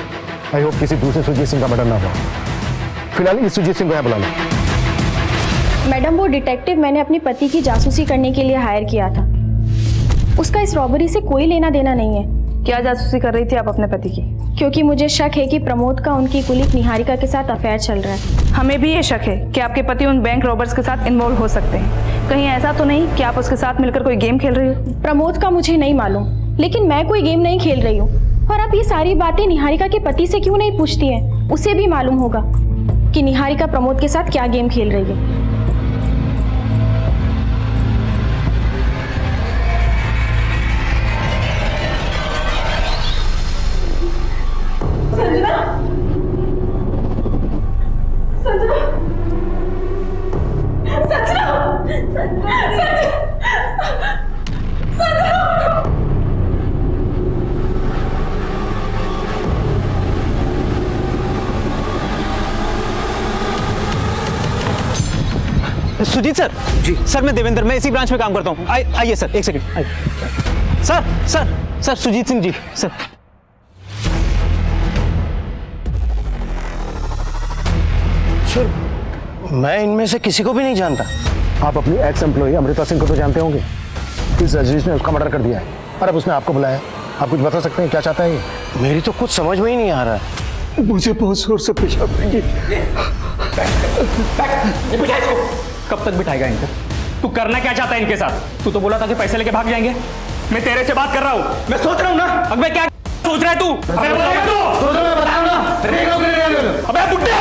आई होप किसी दूसरे सुजीत सिंह का मर्डर ना हो। फिलहाल इस सुजीत सिंह को यहाँ बुला लो। मैडम, वो डिटेक्टिव मैंने अपने पति की जासूसी करने के लिए हायर किया था। उसका इस रॉबरी से कोई लेना देना नहीं है। क्या जासूसी कर रही थी आप अपने पति की? क्योंकि मुझे शक है कि प्रमोद का उनकी कुलीग निहारिका के साथ अफेयर चल रहा है। हमें भी ये शक है कि आपके पति उन बैंक रॉबर्स के साथ इन्वॉल्व हो सकते हैं। कहीं ऐसा तो नहीं कि आप उसके साथ मिलकर कोई गेम खेल रही हो? प्रमोद का मुझे नहीं मालूम, लेकिन मैं कोई गेम नहीं खेल रही हूँ। और आप ये सारी बातें निहारिका के पति से क्यों नहीं पूछती हैं? उसे भी मालूम होगा कि निहारिका प्रमोद के साथ क्या गेम खेल रही है। सुजीत सर जी। सर, मैं देवेंद्र, मैं इसी ब्रांच में काम करता हूँ। आइए सर, एक सेकंड आइए। Sir Sujit Singh ji sir. Sir, मैं इनमें से किसी को भी नहीं जानता। आप अपनी एक्स एम्प्लॉय अमृता सिंह को तो जानते होंगे। इस रजनीश ने उसका मर्डर कर दिया है और अब उसने आपको बुलाया। आप कुछ बता सकते हैं क्या चाहता है ये? मेरी तो कुछ समझ में ही नहीं आ रहा है। मुझे बहुत जोर से पेशाब लगी। कब तक बिठाएगा इनको? तू करना क्या चाहता है इनके साथ? तू तो बोला था कि पैसे लेके भाग जाएंगे। मैं तेरे से बात कर रहा हूँ, मैं सोच रहा हूँ ना। अब मैं क्या सोच रहा है तू? अबे बुड्ढे,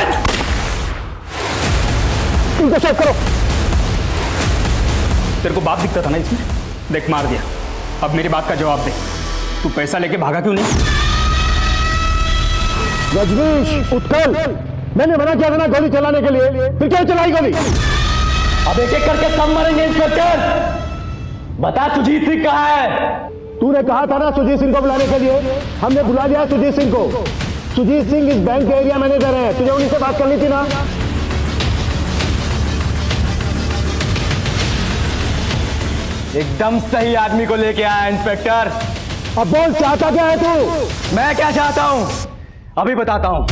इनको चेक करो। तेरे को बाप दिखता था ना इसमें? देख, मार दिया। अब मेरी बात का जवाब दे, तू पैसा लेके भागा क्यों नहीं? रजनीश, उत्कल, मैंने मना किया था ना गोली चलाने के लिए, फिर क्यों चलाई गोली? अब एक एक करके सब मरेंगे इंस्पेक्टर। बता सुजीत सिंह कहाँ है? तूने कहा था ना सुजीत सिंह को बुलाने के लिए, हमने बुला लिया सुजीत सिंह को। सुजीत सिंह इस बैंक के एरिया मैनेजर है, तुझे उन्हीं से बात करनी थी ना। एकदम सही आदमी को लेके आया इंस्पेक्टर। अब बोल, चाहता क्या है तू? मैं क्या चाहता हूं अभी बताता हूं।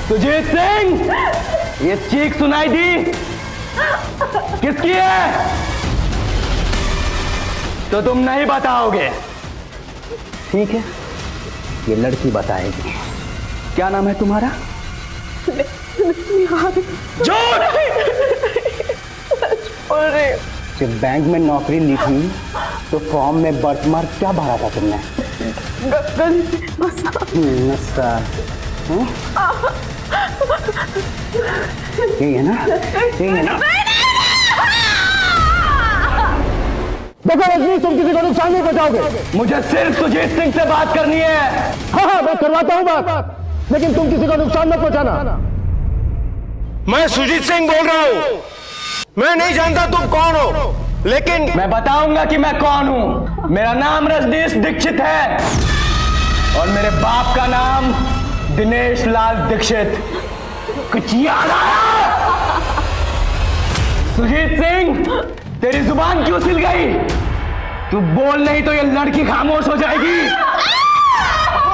सुजीत सिंह, ये चीख सुनाई दी किसकी है? तो तुम नहीं बताओगे। ठीक है, ये लड़की बताएगी। क्या नाम है तुम्हारा? जब बैंक में नौकरी ली थी तो फॉर्म में बर्थमार्क क्या भरा था तुमने? नशा। यही है ना? यही है ना? देखो रजनी, तुम किसी को नुकसान नहीं पहुंचाओगे। मुझे सिर्फ सुजीत सिंह से बात करनी है। हाँ, मैं करवाता हूँ बात, लेकिन तुम किसी को नुकसान मत पहुंचाना। मैं सुजीत सिंह बोल रहा हूं। मैं नहीं जानता तुम कौन हो, लेकिन मैं बताऊंगा कि मैं कौन हूं। मेरा नाम रजनीश दीक्षित है और मेरे बाप का नाम दिनेश लाल दीक्षित। कुछ याद आया? सुजीत सिंह, तेरी जुबान क्यों सिल गई? तू बोल नहीं तो ये लड़की खामोश हो जाएगी।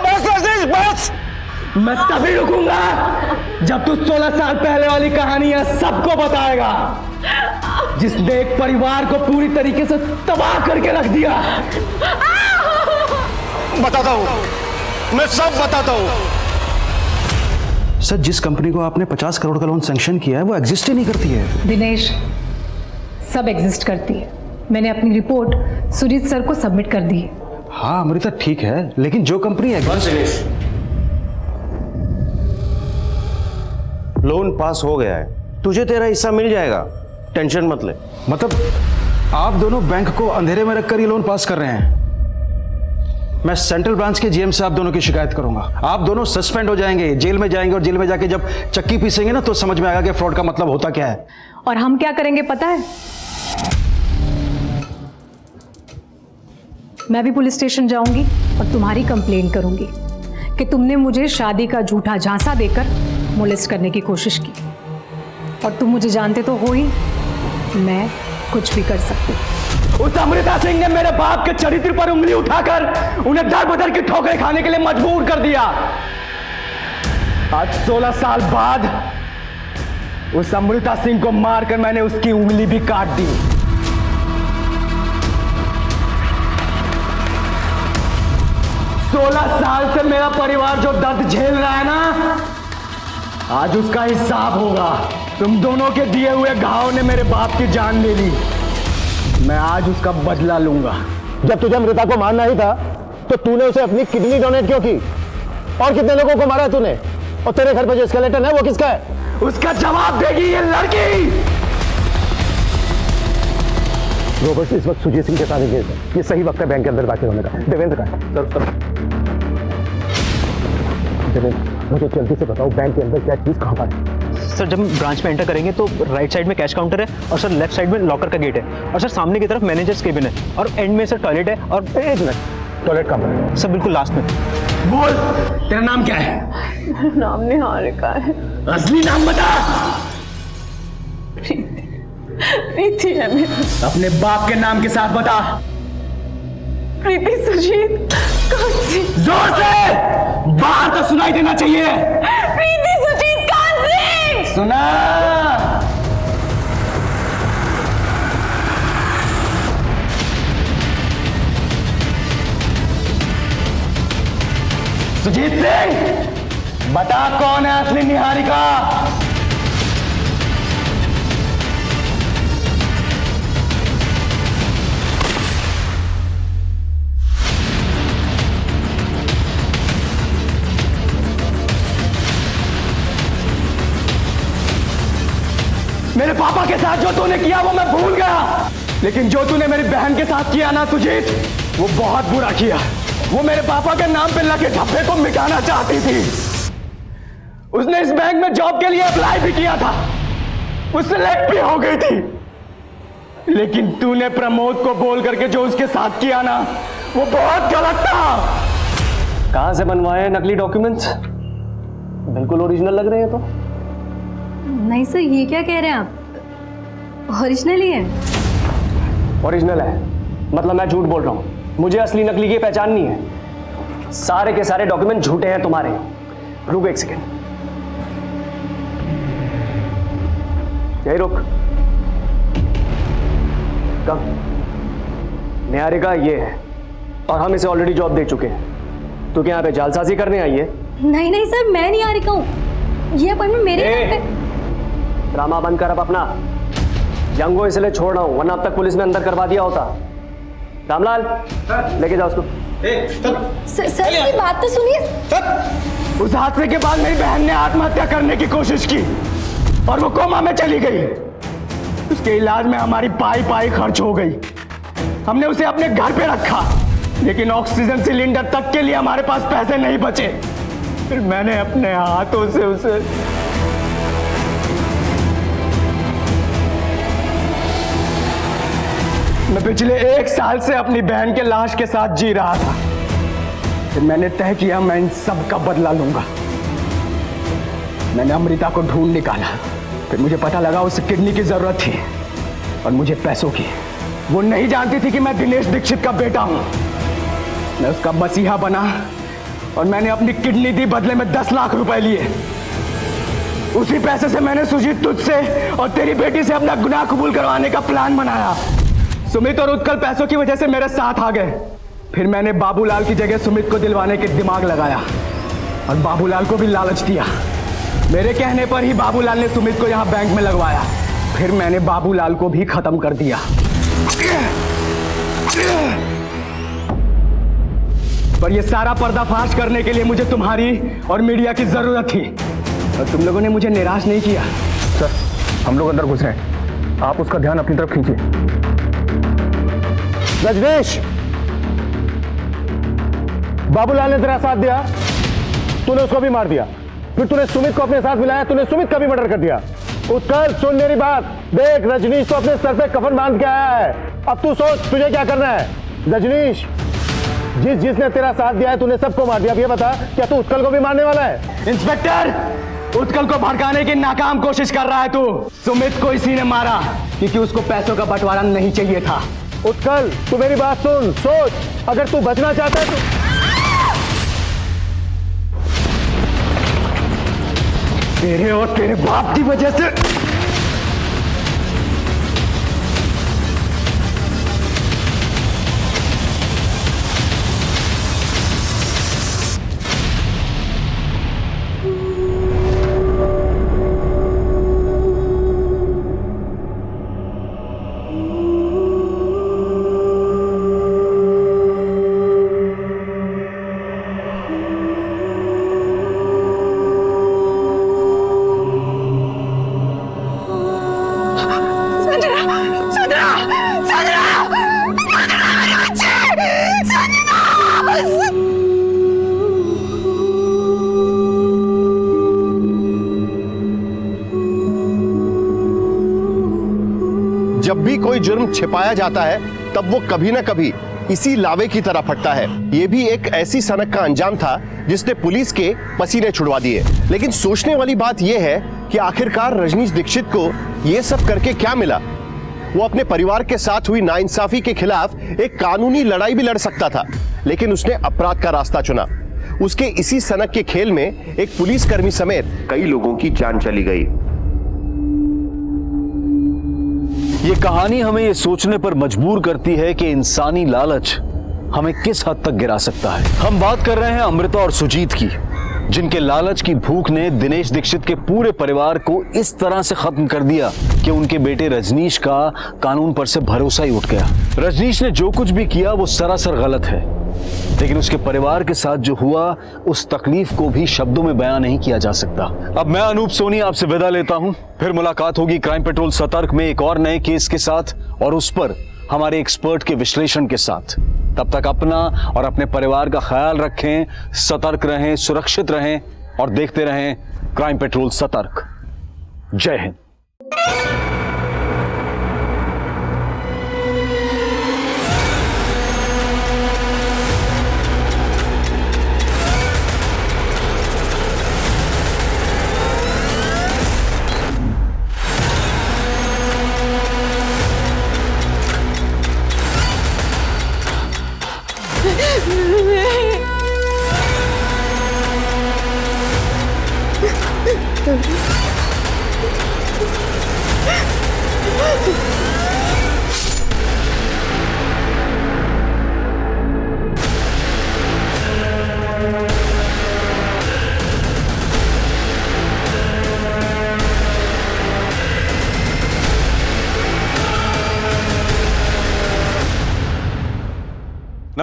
बस रजनीश, बस। मैं तभी रुकूंगा जब तू 16 साल पहले वाली कहानियां सबको बताएगा, जिसने एक परिवार को पूरी तरीके से तबाह करके रख दिया। बताता हूं, मैं सब बताता हूं। सर, जिस कंपनी को आपने 50 करोड़ का लोन सैंक्शन किया है वो एग्जिस्ट ही नहीं करती है। दिनेश, सब एग्जिस्ट करती है। मैंने अपनी रिपोर्ट सुजीत सर को सबमिट कर दी है। हाँ अमृता, ठीक है, लेकिन जो कंपनी एग्जिस्ट। लोन पास हो गया है, तुझे तेरा हिस्सा मिल जाएगा, टेंशन मत ले। मतलब आप दोनों बैंक को अंधेरे में रखकर ये लोन पास कर रहे हैं। मैं सेंट्रल ब्रांच के जीएम से आप दोनों की शिकायत करूंगा। आप दोनों सस्पेंड हो जाएंगे, जेल में जाएंगे, और जेल में जाके जब चक्की पीसेंगे ना तो समझ में आएगा कि फ्रॉड का मतलब होता क्या है। और हम क्या करेंगे पता है? मैं भी पुलिस स्टेशन जाऊंगी और तुम्हारी कंप्लेंट करूंगी कि तुमने मुझे शादी का झूठा झांसा देकर मोलेस्ट करने की कोशिश की। और तुम मुझे जानते तो हो ही, मैं कुछ भी कर सकती हूँ। उस अमृता सिंह ने मेरे बाप के चरित्र पर उंगली उठाकर उन्हें दर बदर की ठोकरें खाने के लिए मजबूर कर दिया। आज 16 साल बाद उस अमृता सिंह को मारकर मैंने उसकी उंगली भी काट दी। सोलह साल से मेरा परिवार जो दर्द झेल रहा है ना, आज उसका हिसाब होगा। तुम दोनों के दिए हुए घाव ने मेरे बाप की जान ले ली, मैं आज उसका बदला लूंगा। जब तुझे अमृता को मारना ही था तो तूने उसे अपनी किडनी डोनेट क्यों की? और कितने लोगों को मारा तूने? और तेरे घर पर जो स्केलेटन है वो किसका है? उसका जवाब देगी ये लड़की। रॉबर्ट इस वक्त सुजीत सिंह के साथ इंगेज है। ये सही वक्त है बैंक के अंदर दाखिल होने का। देवेंद्र का सर, देवेंद्र मुझे जल्दी से बताओ बैंक के अंदर क्या चीज कहाँ पर है? सर, जब हम ब्रांच में एंटर करेंगे तो राइट साइड में कैश काउंटर है, और सर लेफ्ट साइड में लॉकर का गेट है, और सर सामने की तरफ मैनेजर्स केबिन है, और एंड में सर टॉयलेट है। और एक मिनट, टॉयलेट कहाँ पर है? सर बिल्कुल लास्ट में। बोल, तेरा नाम क्या है? नाम निहारिका है। असली नाम बता। प्रीति है मेरा। अपने बाप के नाम के साथ बता। प्रीति सुजीत। कौन सी? जोर से, बाहर तो सुनाई देना चाहिए। प्रीति सुजीत कौन सी? सुना। सुजीत सिंह, बता कौन है असली निहारिका? मेरे पापा के साथ जो तूने किया वो मैं भूल गया, लेकिन जो तूने मेरी बहन के साथ किया ना सुजीत, वो बहुत बुरा किया। वो मेरे पापा के नाम पे लगे धब्बे को मिटाना चाहती थी। उसने इस बैंक में जॉब के लिए अप्लाई भी किया था, वो सिलेक्ट भी हो गई थी, लेकिन तूने प्रमोद को बोल करके जो उसके साथ किया ना, वो बहुत गलत था। कहां से बनवाए नकली डॉक्यूमेंट्स? बिल्कुल ओरिजिनल लग रहे हैं। तो नहीं सर, ये क्या कह रहे हैं आप? ओरिजिनल ही है। ओरिजिनल है मतलब मैं झूठ बोल रहा हूं? मुझे असली नकली की पहचान नहीं है। सारे के सारे डॉक्यूमेंट झूठे हैं तुम्हारे। रुक एक सेकेंड, यही रुक। कम निहारिका ये है, और हम इसे ऑलरेडी जॉब दे चुके हैं। तू क्या यहाँ पे जालसाजी करने आई है? नहीं नहीं सर, मैं नहीं आ रही हूँ। ये अपॉइंटमेंट मेरे नाम पे। ड्रामा बंद कर अब अपना। यंग को इसलिए छोड़ रहा हूं, वरना अब तक पुलिस ने अंदर करवा दिया होता। रामलाल लेके जाओ उसको। सर मेरी बात तो सुनिए। उस हादसे के बाद मेरी बहन ने आत्महत्या करने की कोशिश की और वो कोमा में चली गई। उसके इलाज में हमारी पाई खर्च हो गई। हमने उसे अपने घर पे रखा, लेकिन ऑक्सीजन सिलेंडर तक के लिए हमारे पास पैसे नहीं बचे। फिर मैंने अपने हाथों से उसे मैं पिछले 1 साल से अपनी बहन के लाश के साथ जी रहा था। फिर मैंने तय किया मैं इन सब का बदला लूंगा। मैंने अमृता को ढूंढ निकाला। फिर मुझे पता लगा उसे किडनी की जरूरत थी और मुझे पैसों की। वो नहीं जानती थी कि मैं दिनेश दीक्षित का बेटा हूं। मैं उसका मसीहा बना और मैंने अपनी किडनी दी, बदले में 10 लाख रुपए लिए। उसी पैसे से मैंने सुजीत तुझसे और तेरी बेटी से अपना गुनाह कबूल करवाने का प्लान बनाया। सुमित और उत्कल पैसों की वजह से मेरे साथ आ गए। फिर मैंने बाबूलाल की जगह सुमित को दिलवाने के दिमाग लगाया और बाबूलाल को भी लालच दिया। मेरे कहने पर ही बाबूलाल ने सुमित को यहां बैंक में लगवाया। फिर मैंने बाबूलाल को भी खत्म कर दिया। पर यह सारा पर्दाफाश करने के लिए मुझे तुम्हारी और मीडिया की जरूरत थी और तुम लोगों ने मुझे निराश नहीं किया। सर, हम लोग अंदर घुस रहे हैं, आप उसका ध्यान अपनी तरफ खींचिए। रजनीश, बाबूलाल ने तेरा साथ दिया, तूने उसको भी मार दिया। फिर तूने सुमित को अपने साथ मिलाया, तूने सुमित का भी मर्डर कर दिया। उत्कल सुन मेरी बात, देख रजनीश तो अपने सर पे कफन बांध के आया है। अब तू सोच तुझे क्या करना है। रजनीश, जिसने तेरा साथ दिया है तूने सबको मार दिया। अब ये बता, क्या तू उत्कल को भी मारने वाला है? इंस्पेक्टर, उत्कल को भड़काने की नाकाम कोशिश कर रहा है तू। सुमित को इसी ने मारा क्योंकि उसको पैसों का बंटवारा नहीं चाहिए था। उत्कल, तू मेरी बात सुन, सोच, अगर तू बचना चाहता है तो तेरे और तेरे बाप की वजह से जब भी कोई जुर्म छिपाया जाता है तब वो कभी ना कभी इसी लावे की तरह फटता है। ये भी एक ऐसी सनक का अंजाम था जिसने पुलिस के पसीने छुड़वा दिए। लेकिन सोचने वाली बात यह है कि आखिरकार रजनीश दीक्षित को यह सब करके क्या मिला। वो अपने परिवार के साथ हुई नाइंसाफी के खिलाफ एक कानूनी लड़ाई भी लड़ सकता था, लेकिन उसने अपराध का रास्ता चुना। उसके इसी सनक के खेल में एक पुलिसकर्मी समेत कई लोगों की जान चली गई। ये कहानी हमें ये सोचने पर मजबूर करती है कि इंसानी लालच हमें किस हद तक गिरा सकता है। हम बात कर रहे हैं अमृता और सुजीत की, जिनके लालच की भूख ने दिनेश दीक्षित के पूरे परिवार को इस तरह से खत्म कर दिया कि उनके बेटे रजनीश का कानून पर से भरोसा ही उठ गया। रजनीश ने जो कुछ भी किया वो सरासर गलत है, लेकिन उसके परिवार के साथ जो हुआ उस तकलीफ को भी शब्दों में बयां नहीं किया जा सकता। अब मैं अनूप सोनी आपसे विदा लेता हूं। फिर मुलाकात होगी क्राइम पेट्रोल सतर्क में एक और नए केस के साथ और उस पर हमारे एक्सपर्ट के विश्लेषण के साथ। तब तक अपना और अपने परिवार का ख्याल रखें, सतर्क रहें, सुरक्षित रहें और देखते रहें क्राइम पेट्रोल सतर्क। जय हिंद।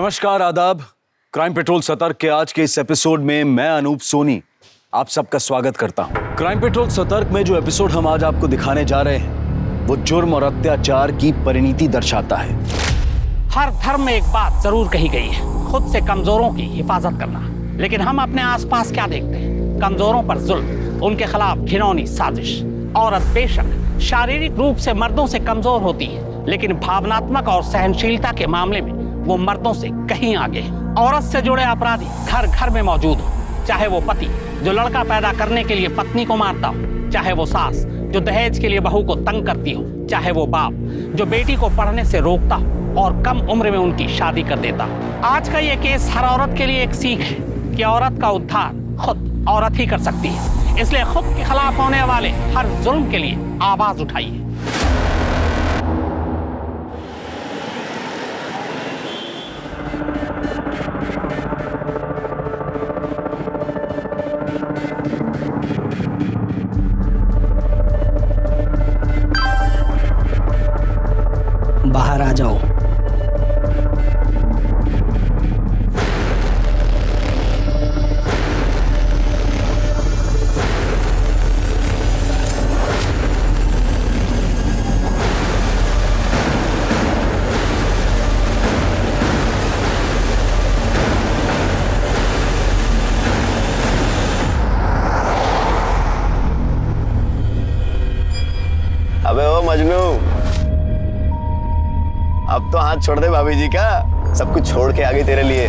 नमस्कार, आदाब। क्राइम पेट्रोल सतर्क के आज के इस एपिसोड में मैं अनूप सोनी आप सबका स्वागत करता हूं। क्राइम पेट्रोल सतर्क में जो एपिसोड हम आज आपको दिखाने जा रहे हैं वो जुर्म और अत्याचार की परिणति दर्शाता है। हर धर्म में एक बात जरूर कही गई है, खुद से कमजोरों की हिफाजत करना। लेकिन हम अपने आसपास क्या देखते हैं? कमजोरों पर जुल्म, उनके खिलाफ घिनौनी साजिश। औरत बेशक शारीरिक रूप से मर्दों से कमजोर होती है, लेकिन भावनात्मक और सहनशीलता के मामले में वो मर्दों से कहीं आगे है। औरत से जुड़े अपराधी घर घर में मौजूद हो, चाहे वो पति जो लड़का पैदा करने के लिए पत्नी को मारता हो, चाहे वो सास जो दहेज के लिए बहू को तंग करती हो, चाहे वो बाप जो बेटी को पढ़ने से रोकता हो और कम उम्र में उनकी शादी कर देता हो। आज का ये केस हर औरत के लिए एक सीख है कि औरत का उद्धार खुद औरत ही कर सकती है। इसलिए खुद के खिलाफ होने वाले हर जुल्म के लिए आवाज उठाइए। बाहर आ जाओ। अबे ओ मजनू, अब तो हाथ छोड़ दे भाभी जी का। सब कुछ छोड़ के आ गई तेरे लिए।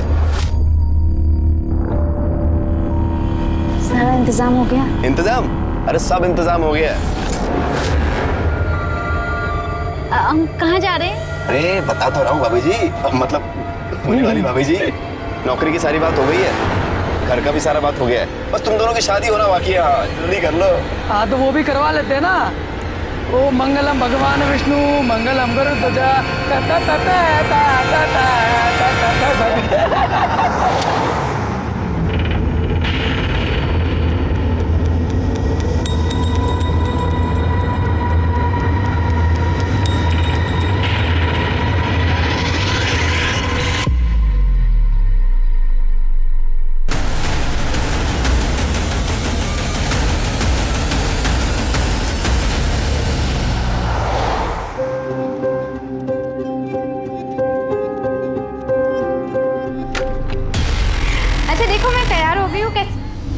सारा इंतजाम हो गया? इंतजाम? अरे सब इंतजाम हो गया। हम कहाँ जा रहे हैं? अरे बता तो रहा हूँ भाभी जी, मतलब होने वाली भाभी जी, नौकरी की सारी बात हो गई है, घर का भी सारा बात हो गया है, बस तुम दोनों की शादी होना बाकी है। हाँ जल्दी कर लो। हाँ तो वो भी करवा लेते हैं ना। ओ मंगलम भगवान विष्णु मंगलम गरुड़ध्वजा।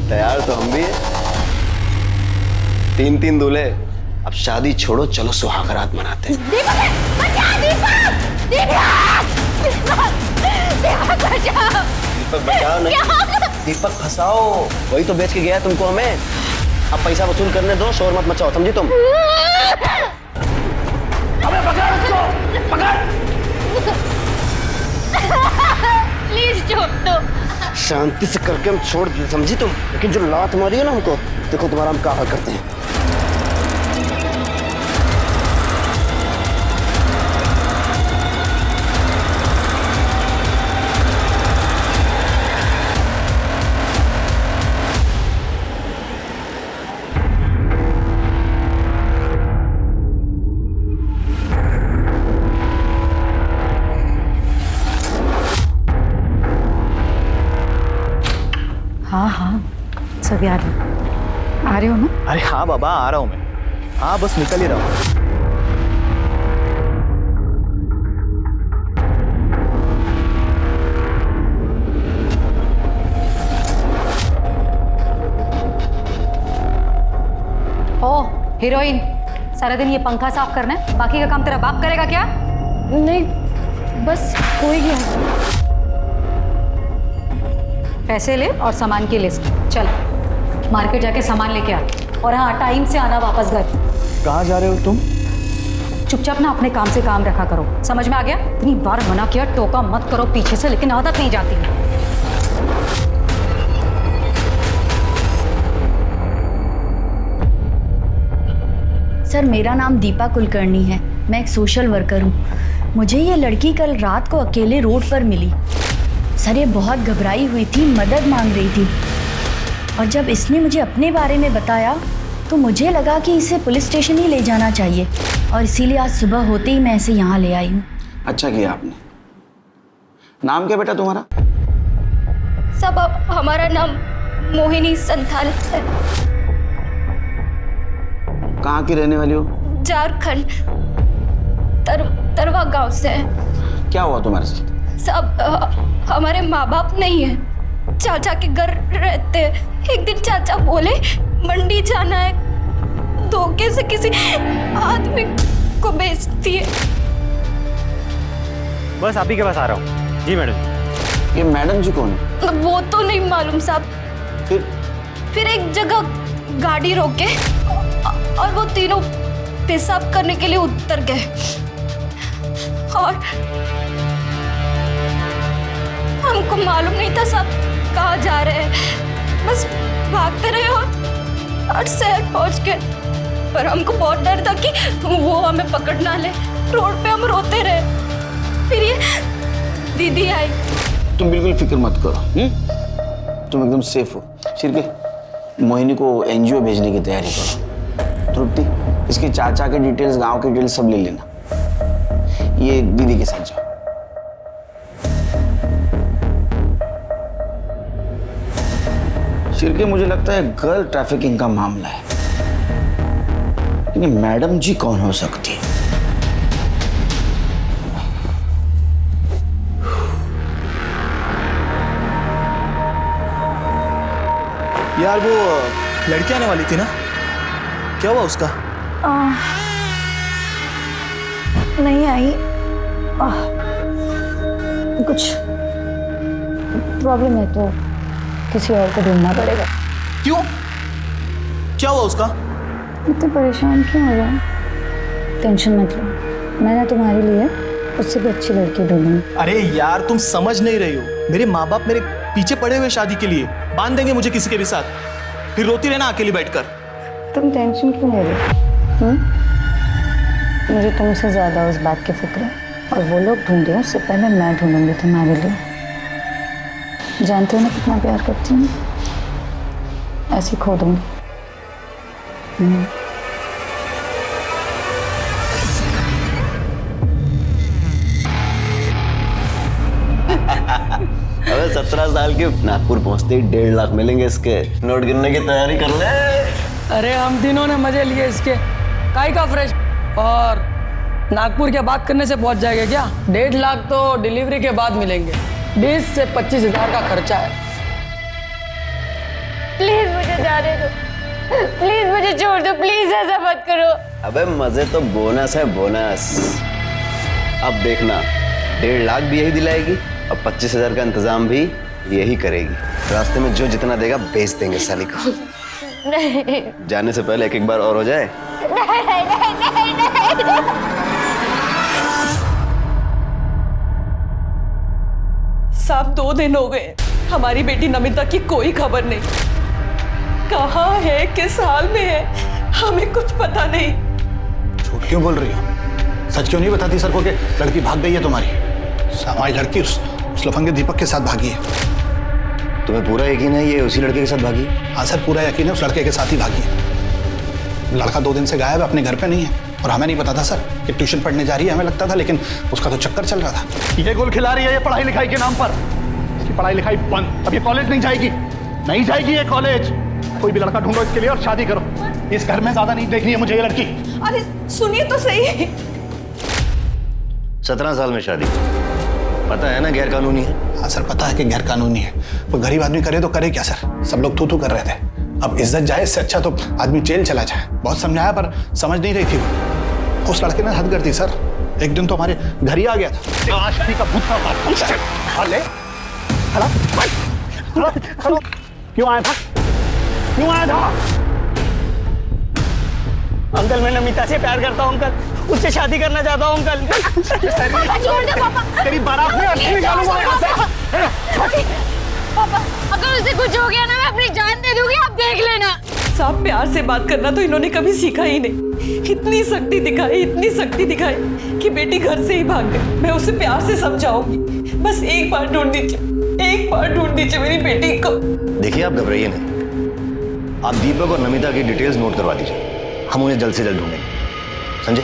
तैयार तो हम भी हैं। 3-3 दूल्हे। अब शादी छोड़ो, चलो सुहागरात मनाते हैं। दीपक बचाओ नहीं, दीपक फंसाओ। वही तो बेच के गया तुमको हमें। अब पैसा वसूल करने दो, शोर मत मचाओ, समझी तुम? अबे पकड़ उसको, पकड़। प्लीज छोड़ दो। शांति से करके हम छोड़ दे, समझी तुम? लेकिन जो लात मारी है ना हमको, देखो तुम्हारा हम क्या हाल करते हैं। हाँ हाँ सब याद है। आ रहे हो ना? अरे हाँ बाबा, आ रहा हूँ मैं। हाँ बस निकल ही रहा हूँ। ओ हीरोइन, सारा दिन ये पंखा साफ करना है, बाकी का काम तेरा बाप करेगा क्या? नहीं बस हो ही गया। पैसे ले और सामान की लिस्ट। चल मार्केट जाके सामान लेके आ, और हाँ टाइम से आना वापस घर। कहाँ जा रहे हो तुम? चुपचाप ना अपने काम से काम रखा करो, समझ में आ गया? इतनी बार मना किया, टोका मत करो पीछे से, लेकिन आदत नहीं जाती है। सर मेरा नाम दीपा कुलकर्णी है, मैं एक सोशल वर्कर हूँ। मुझे ये लड़की कल रात को अकेले रोड पर मिली। सर ये बहुत घबराई हुई थी, मदद मांग रही थी, और जब इसने मुझे अपने बारे में बताया तो मुझे लगा कि इसे पुलिस स्टेशन ही ले जाना चाहिए, और इसीलिए आज सुबह होते ही मैं इसे यहाँ ले आई हूँ। अच्छा किया आपने। नाम क्या बेटा तुम्हारा? सब हमारा नाम मोहिनी संथाल है। कहाँ की रहने वाली हो? झारखंड तरवा गांव से है। क्या हुआ तुम्हारे साथ? सब हमारे माँ बाप नहीं है, चाचा के घर रहते हैं। एक दिन चाचा बोले मंडी जाना है, धोखे से किसी आदमी को बेचती है। बस आप ही के पास आ रहा हूँ। जी मैडम। ये मैडम जी कौन है? वो तो नहीं मालूम साहब। फिर एक जगह गाड़ी रोके और वो तीनों पेशाब करने के लिए उतर गए और हमको मालूम नहीं था साहब कहाँ जा रहे हैं। बस भागते रहे और शहर पहुंच गए, पर हमको बहुत डर था कि वो हमें पकड़ ना ले। रोड पे हम रोते रहे। फिर ये दीदी आई। तुम बिल्कुल फिक्र मत करो, तुम एकदम सेफ हो। शिरके, मोहिनी को एनजीओ भेजने की तैयारी करो। तृप्ति, इसके चाचा के डिटेल्स, गांव के डिटेल्स सब ले लेना। ये दीदी के साथ जाओ। शिरके, मुझे लगता है गर्ल ट्रैफिकिंग का मामला है, लेकिन मैडम जी कौन हो सकती है? यार वो लड़की आने वाली थी ना, क्या हुआ उसका? नहीं आई। कुछ प्रॉब्लम है तो किसी और को ढूंढना पड़ेगा। क्यों? क्या हुआ उसका? इतने परेशान क्यों हो रहे हो? टेंशन मत लो, मैंने तुम्हारे लिए उससे भी अच्छी लड़की ढूंढूंगी। अरे यार तुम समझ नहीं रही हो, मेरे माँ बाप मेरे पीछे पड़े हुए शादी के लिए, बांध देंगे मुझे किसी के भी साथ, फिर रोती रहना अकेली बैठकर। तुम टेंशन क्यों ले रहे हो? मुझे तुमसे ज्यादा उस बात की फिक्र है, और वो लोग ढूंढे उससे पहले मैं ढूंढूंगी तुम्हारे लिए। जानते हो ना कितना प्यार करती हूँ, ऐसे खो दूंगी। अबे 17 साल के नागपुर पहुंचते ही 1.5 लाख मिलेंगे इसके। नोट गिनने की तैयारी कर ले। अरे हम तीनों ने मजे लिए इसके, काय का फ्रेश। और नागपुर के बात करने से पहुंच जाएगा क्या? 1.5 लाख तो डिलीवरी के बाद मिलेंगे। 20 से 25 हजार का खर्चा है। प्लीज मुझे जाने दो, प्लीज मुझे छोड़ दो, प्लीज ऐसा मत करो। अबे मजे तो बोनस है, बोनस। अब देखना 1.5 लाख भी यही दिलाएगी और 25,000 का इंतजाम भी यही करेगी। रास्ते में जो जितना देगा बेच देंगे साली को। नहीं, जाने से पहले एक बार और हो जाए। नहीं, नहीं, नहीं, नहीं। साहब 2 दिन हो गए, हमारी बेटी नमिता की कोई खबर नहीं। कहाँ है, किस हाल में है, हमें कुछ पता नहीं। झूठ क्यों बोल रही हो? सच क्यों नहीं बताती सर को कि लड़की भाग गई है तुम्हारी? हमारी लड़की उस लफंगे दीपक के साथ भागी है। तुम्हें पूरा यकीन है ये उसी लड़के के साथ भागी? हाँ सर, पूरा यकीन है, उस लड़के के साथ ही भागी है। लड़का 2 दिन से गायब है, अपने घर पे नहीं है, और हमें नहीं पता था सर कि ट्यूशन पढ़ने जा रही है। हमें लगता था, लेकिन उसका तो चक्कर चल रहा था। ये गोल खिला रही है ये पढ़ाई लिखाई के नाम पर। इसकी पढ़ाई लिखाई बंद। अब ये कॉलेज नहीं जाएगी, नहीं जाएगी ये कॉलेज। कोई भी लड़का ढूंढो इसके लिए और शादी करो। इस घर में ज्यादा नहीं देखनी है मुझे ये लड़की। अरे सुनिए तो सही। 17 साल में शादी, पता है ना गैर कानूनी है। हाँ सर, पता है कि गैर कानूनी है, पर गरीब आदमी करे तो करे क्या सर? सब लोग थू कर रहे थे। अब इज्जत जाए, इससे अच्छा तो आदमी जेल चला जाए। बहुत समझाया पर समझ नहीं रही थी वो। उस लड़के ने हद कर दी सर। एक दिन तो हमारे घर ही आ गया था। आशिकी का भूत का बात। ले क्यों आया था? क्यों आया था? अंकल, मैं नमिता से प्यार करता हूँ अंकल, उससे शादी करना चाहता हूँ अंकल। छोड़ दो पापा। तेरी बारात में अर्थी निकालूंगा यहाँ से। पापा, अगर उसे कुछ हो गया ना, मैं अपनी जान दे दूंगी, आप देख लेना। साहब प्यार से बात करना तो इन्होंने कभी सीखा ही नहीं। इतनी सख्ती दिखाई, इतनी सख्ती दिखाई कि बेटी घर से ही भाग गई। मैं उसे प्यार से समझाऊंगी, बस एक बार ढूंढ दीजिए, एक बार ढूंढ दीजिए मेरी बेटी को। देखिए आप घबराइए नहीं, आप दीपक और नमिता की डिटेल्स नोट करवा दीजिए, हम उन्हें जल्द से जल्द ढूंढेंगे, समझे?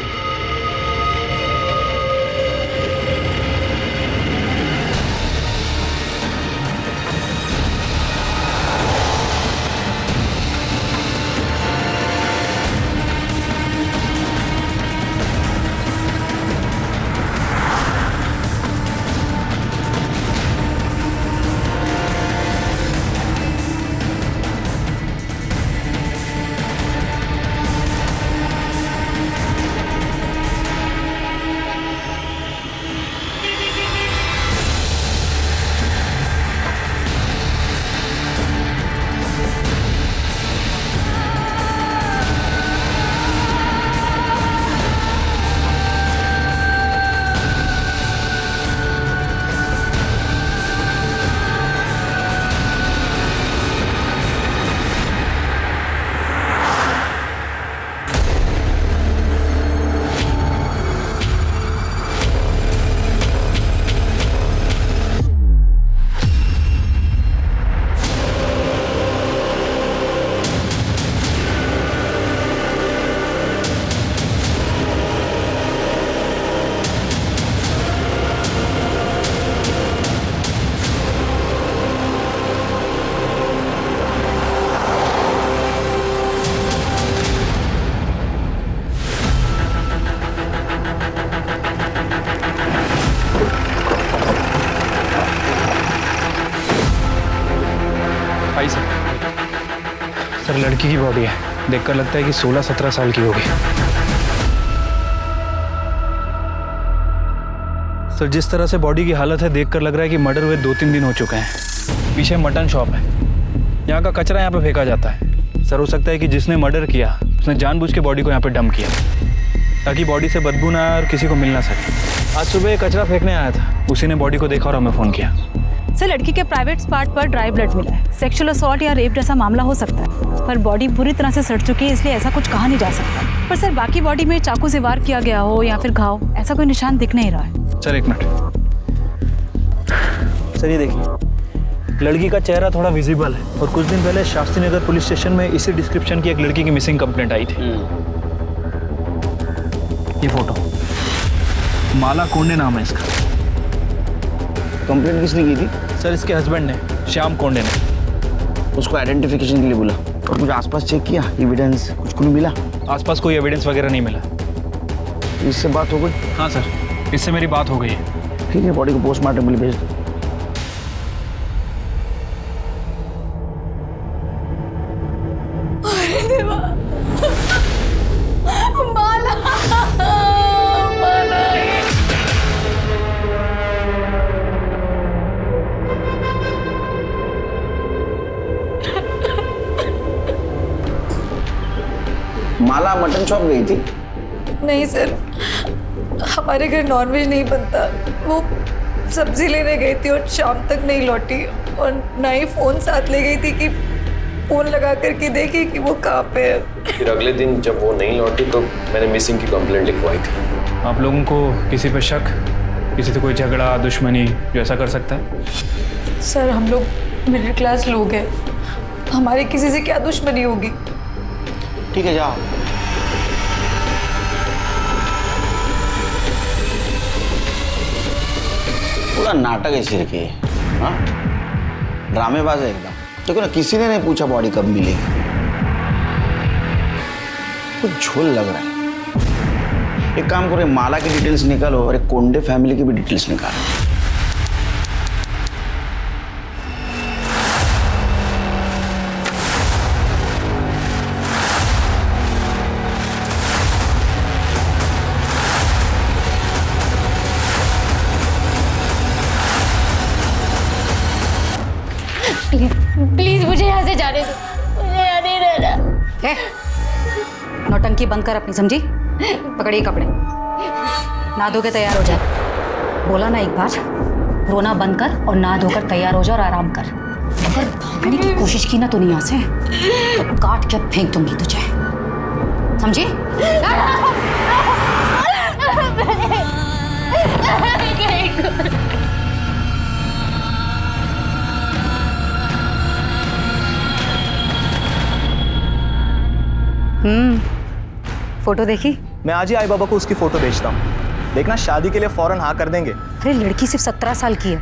सर लड़की की बॉडी है, देखकर लगता है कि 16-17 साल की होगी। सर जिस तरह से बॉडी की हालत है देखकर लग रहा है कि मर्डर हुए 2-3 दिन हो चुके हैं। पीछे मटन शॉप है, यहाँ का कचरा यहाँ पे फेंका जाता है। सर हो सकता है कि जिसने मर्डर किया उसने जानबूझ के बॉडी को यहाँ पे डंप किया ताकि बॉडी से बदबू ना आए और किसी को मिल ना सके। आज सुबह कचरा फेंकने आया था, उसी ने बॉडी को देखा और हमें फ़ोन किया। सर लड़की के प्राइवेट पार्ट पर ड्राई ब्लड मिला है। सेक्सुअल असॉल्ट या रेप जैसा मामला हो सकता है, पर बॉडी पूरी तरह से सड़ चुकी है, इसलिए ऐसा कुछ कहा नहीं जा सकता। पर सर बाकी बॉडी में चाकू से वार किया गया हो या फिर घाव, ऐसा कोई निशान दिख नहीं रहा है। सर एक मिनट। सर ये देखिए, लड़की का चेहरा थोड़ा विजिबल है और कुछ दिन पहले शास्त्री नगर पुलिस स्टेशन में इसी डिस्क्रिप्शन की एक लड़की की मिसिंग कंप्लेंट आई थी। ये फोटो, माला कोंडे नाम है इसका। कंप्लेंट किसने की थी? सर इसके हस्बैंड ने, श्याम कोंडे ने। उसको आइडेंटिफिकेशन के लिए बोला और कुछ आसपास चेक किया, एविडेंस कुछ को नहीं मिला? आसपास कोई एविडेंस वगैरह नहीं मिला। इससे बात हो गई? हाँ सर, इससे मेरी बात हो गई है। ठीक है, बॉडी को पोस्टमार्टम के लिए भेज दो। माला मटन शॉप गई थी? नहीं सर, हमारे घर नॉनवेज नहीं बनता। वो सब्जी लेने गई थी और शाम तक नहीं लौटी, और ना ही फ़ोन साथ ले गई थी कि फ़ोन लगा करके देखे कि वो कहाँ पे है। फिर अगले दिन जब वो नहीं लौटी तो मैंने मिसिंग की कंप्लेंट लिखवाई थी। आप लोगों को किसी पे शक, किसी से कोई झगड़ा, दुश्मनी जो ऐसा कर सकता है? सर हम लोग मिडिल क्लास लोग हैं, हमारी किसी से क्या दुश्मनी होगी। ठीक है जाओ। पूरा नाटक है सिर के, हाँ ड्रामेबाज है एकदम। देखो ना, किसी ने नहीं पूछा बॉडी कब मिलेगी। कुछ झोल लग रहा है। एक काम करो, माला की डिटेल्स निकालो और एक कोंडे फैमिली की भी डिटेल्स निकालो। प्लीज मुझे यहाँ से जाने दो, मुझे यहाँ नहीं रहना। नौटंकी बंद कर अपनी, समझी? पकड़िए कपड़े, नहा धो के तैयार हो जाए। बोला ना एक बार, रोना बंद कर और नहा धोकर तैयार हो जा और आराम कर। अगर भागने की कोशिश की ना तो यहाँ से तो काट के फेंक दूंगी तुझे, समझी? फोटो देखी? मैं आज ही आई बाबा को उसकी फोटो भेजता हूँ, देखना शादी के लिए फौरन हाँ कर देंगे। अरे लड़की सिर्फ 17 साल की है,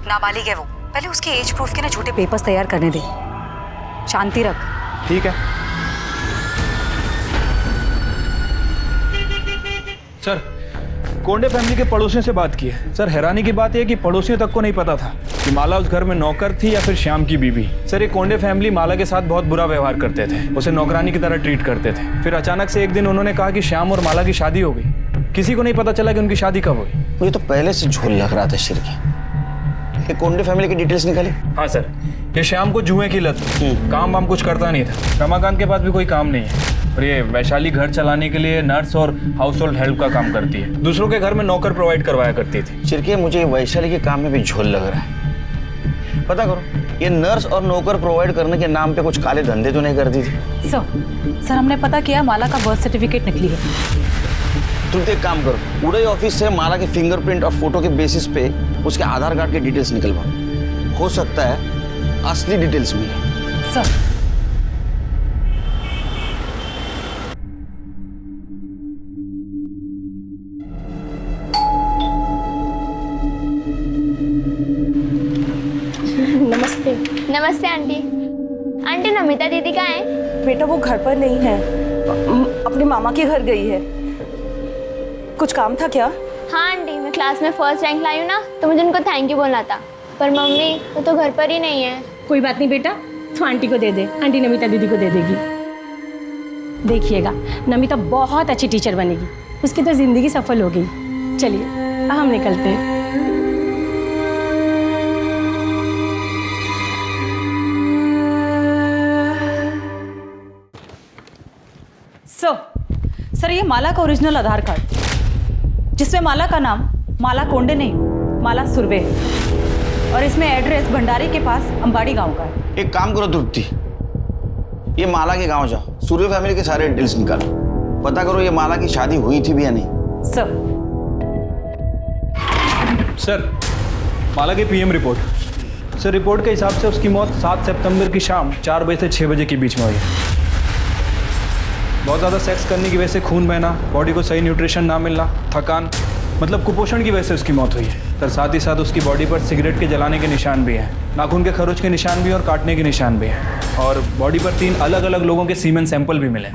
नाबालिग है वो। पहले उसके एज प्रूफ के ना झूठे पेपर्स तैयार करने दे। शांति रख। ठीक है सर, कोंडे फैमिली के पड़ोसियों से बात की है। सर हैरानी की बात यह कि पड़ोसियों तक को नहीं पता था कि माला उस घर में नौकर थी या फिर श्याम की बीवी। सर ये कोंडे फैमिली माला के साथ बहुत बुरा व्यवहार करते थे, उसे नौकरानी की तरह ट्रीट करते थे। फिर अचानक से एक दिन उन्होंने कहा कि श्याम और माला की शादी हो गई। किसी को नहीं पता चला कि उनकी शादी कब हुई। मुझे तो पहले से झोल लग रहा था शिर की। ये कोंडे फैमिली की डिटेल्स निकाली? हाँ सर, ये श्याम को जुए की लत, काम वाम कुछ करता नहीं था। रमाकांत के पास भी कोई काम नहीं है और ये वैशाली घर चलाने के लिए नर्स और हाउस होल्ड हेल्प का काम करती है। दूसरों के घर में नौकर प्रोवाइड करवाया करती थी। चिरके मुझे वैशाली के काम में भी झोल लग रहा है। पता करो, ये नर्स और नौकर प्रोवाइड करने के नाम पे कुछ काले धंधे तो नहीं करती थी? सर हमने पता किया, माला का बर्थ सर्टिफिकेट निकली है। तुम एक काम करो, उड़ई ऑफिस से माला के फिंगरप्रिंट और फोटो के बेसिस पे उसके आधार कार्ड के डिटेल्स निकलवाओ। हो सकता है असली डिटेल्स मिले। सर नमस्ते। नमस्ते आंटी। आंटी नमिता दीदी कहाँ है? बेटा वो घर पर नहीं है, अपने मामा के घर गई है। कुछ काम था क्या? हाँ आंटी, मैं क्लास में फर्स्ट रैंक लाई हूँ ना, तो मुझे उनको थैंक यू बोलना था। पर मम्मी वो तो घर पर ही नहीं है। कोई बात नहीं बेटा, तो आंटी को दे दे, आंटी नमिता दीदी को दे देगी। देखिएगा नमिता बहुत अच्छी टीचर बनेगी, उसकी तो जिंदगी सफल हो गई। चलिए हम निकलते हैं। सर ये माला का ओरिजिनल आधार कार्ड, जिसमें माला का नाम माला कोंडे नहीं, माला सुरवे है, और इसमें एड्रेस भंडारी के पास अंबाड़ी गांव का है। एक काम करो तृप्ति, ये माला के गांव जाओ, सूर्य फैमिली के सारे डिटेल्स निकालो, पता करो ये माला की शादी हुई थी भी या नहीं। सर माला की पीएम रिपोर्ट। सर रिपोर्ट के हिसाब से उसकी मौत 7 सितंबर की शाम 4 बजे से 6 बजे के बीच में हुई है। बहुत ज़्यादा सेक्स करने की वजह से खून बहना, बॉडी को सही न्यूट्रिशन ना मिलना, थकान, मतलब कुपोषण की वजह से उसकी मौत हुई है। सर साथ ही साथ उसकी बॉडी पर सिगरेट के जलाने के निशान भी हैं, नाखून के खरोच के निशान भी और काटने के निशान भी हैं, और बॉडी पर 3 अलग अलग लोगों के सीमेन सैंपल भी मिले।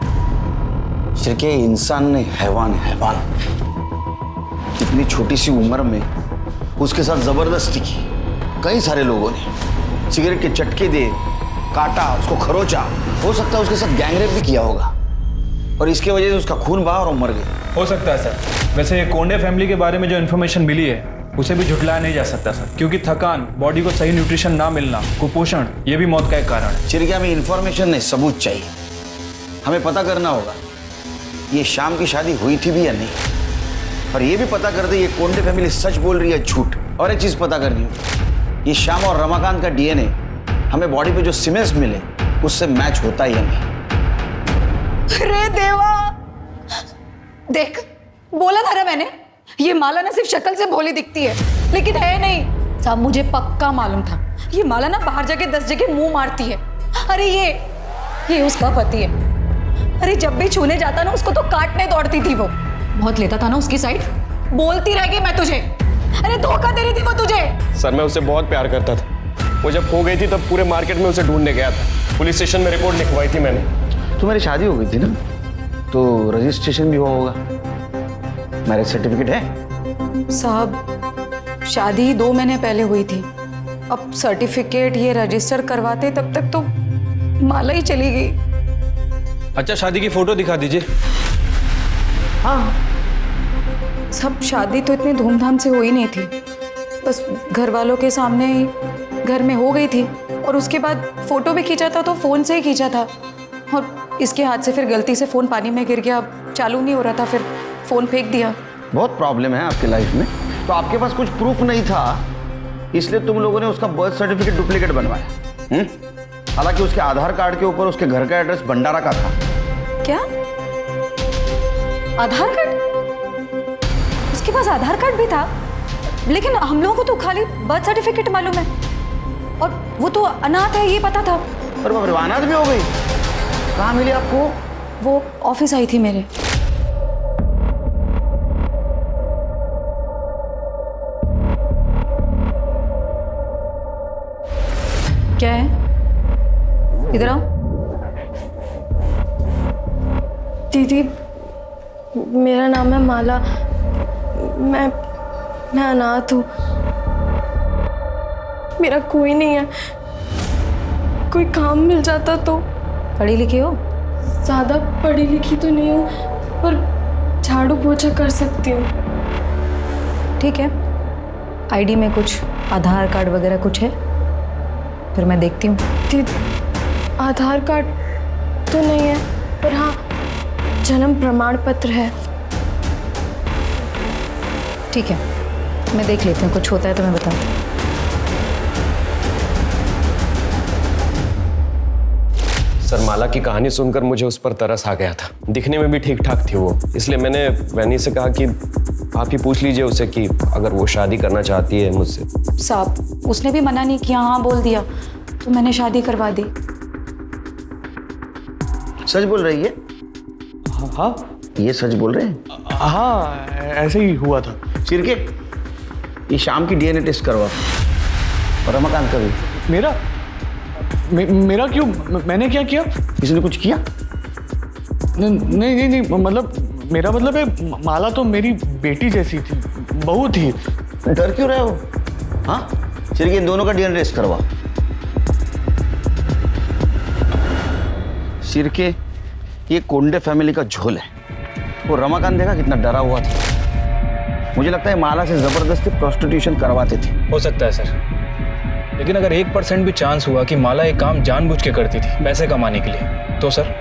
सिर्फ इंसान ने हैवान इतनी छोटी सी उम्र में उसके साथ जबरदस्ती की। कई सारे लोगों ने सिगरेट के चटके दे, काटा, उसको खरोचा, हो सकता है उसके साथ गैंगरेप भी किया होगा, और इसके वजह से उसका खून बहा और मर गया। हो सकता है सर। वैसे कोंडे फैमिली के बारे में जो इन्फॉर्मेशन मिली है उसे भी झुठलाया नहीं जा सकता सर, क्योंकि थकान, बॉडी को सही न्यूट्रिशन ना मिलना, कुपोषण, ये भी मौत का एक कारण है। चिरकिया में इन्फॉर्मेशन नहीं, सबूत चाहिए। हमें पता करना होगा ये शाम की शादी हुई थी भी या नहीं, और ये भी पता कर दे ये कोंडे फैमिली सच बोल रही है झूठ। और एक चीज पता करनी हो, ये श्याम और रमाकांत का डीएनए हमें बॉडी पे जो सीमेंस मिले उससे मैच होता ही नहीं। अरे देवा, देख बोला था ना मैंने, ये माला ना सिर्फ शक्ल से भोली दिखती है लेकिन है नहीं। साहब मुझे पक्का मालूम था ये माला ना बाहर जाके 10 जगह मुंह मारती है। अरे ये उसका पति है। अरे जब भी छूने जाता ना उसको तो काटने दौड़ती थी वो। बहुत लेता था ना उसकी साइड, बोलती रह गई मैं तुझे। अरे धोखा दे रही थी वो तुझे। सर मैं उससे बहुत प्यार करता था, वो जब खो गई थी तब पूरे मार्केट में उसे ढूंढने गया था। पुलिस स्टेशन में रिपोर्ट लिखवाई थी मैंने। तुम्हारी शादी हो गई थी ना, तो रजिस्ट्रेशन भी हुआ होगा, मैरिज सर्टिफिकेट है? साहब शादी 2 महीने पहले हुई थी, अब सर्टिफिकेट ये रजिस्टर करवाते तब तक तो माला ही चली गई। अच्छा शादी की फोटो दिखा दीजिए। हाँ सब शादी तो इतनी धूमधाम से हुई नहीं थी, बस घर वालों के सामने ही घर में हो गई थी, और उसके बाद फोटो भी खींचा था तो फोन से ही खींचा था, और इसके हाथ से फिर गलती से फोन पानी में गिर गया, चालू नहीं हो रहा था, फिर फोन फेंक दिया। बहुत प्रॉब्लम है आपके लाइफ में, तो आपके पास कुछ प्रूफ नहीं था इसलिए तुम लोगों ने उसका बर्थ सर्टिफिकेट डुप्लीकेट बनवाया। हालांकि उसके आधार कार्ड के ऊपर उसके घर का एड्रेस भंडारा का था। क्या आधार कार्ड? उसके पास आधार कार्ड भी था, लेकिन हम लोगों को तो खाली बर्थ सर्टिफिकेट मालूम है, और वो तो अनाथ है ये पता था। पर वो अनाथ भी हो गई? कहाँ मिली आपको? वो ऑफिस आई थी मेरे। क्या है? इधर आओ। दीदी मेरा नाम है माला, मैं अनाथ हूँ, मेरा कोई नहीं है, कोई काम मिल जाता तो। पढ़ी लिखी हो? ज़्यादा पढ़ी लिखी तो नहीं हूँ, पर झाड़ू पोछा कर सकती हूँ। ठीक है, आईडी में कुछ आधार कार्ड वगैरह कुछ है? फिर मैं देखती हूँ। आधार कार्ड तो नहीं है, पर हाँ जन्म प्रमाण पत्र है। ठीक है, मैं देख लेती हूँ, कुछ होता है तो मैं बताती हूँ। सर माला की कहानी सुनकर मुझे उस पर तरस आ गया था। दिखने में भी ठीक ठाक थी वो, इसलिए मैंने वैनी से कहा कि आप ही पूछ लीजिए उसे कि अगर वो शादी करना चाहती है मुझसे। साहब उसने भी मना नहीं किया, हाँ बोल दिया, तो मैंने शादी करवा दी। सच बोल रही है? हाँ ये सच बोल रहे हैं? हाँ ऐसे ही हुआ था। चिरके ये शाम की डीएनए टेस्ट करवा, और रमाकांत का भी। मेरा क्यों? मैंने क्या किया? किसी ने कुछ किया? नहीं मतलब मेरा मतलब है माला तो मेरी बेटी जैसी थी, बहू थी। डर क्यों रहे हो? हाँ चिरके इन दोनों का डीएनए टेस्ट करवा। सिर के ये कोंडे फैमिली का झोल है। वो रमाकांत देखा कितना डरा हुआ था। मुझे लगता है माला से जबरदस्ती प्रोस्टिट्यूशन करवाते थे। हो सकता है सर, लेकिन अगर 1% भी चांस हुआ कि माला एक काम जानबूझ के करती थी पैसे कमाने के लिए, तो सर?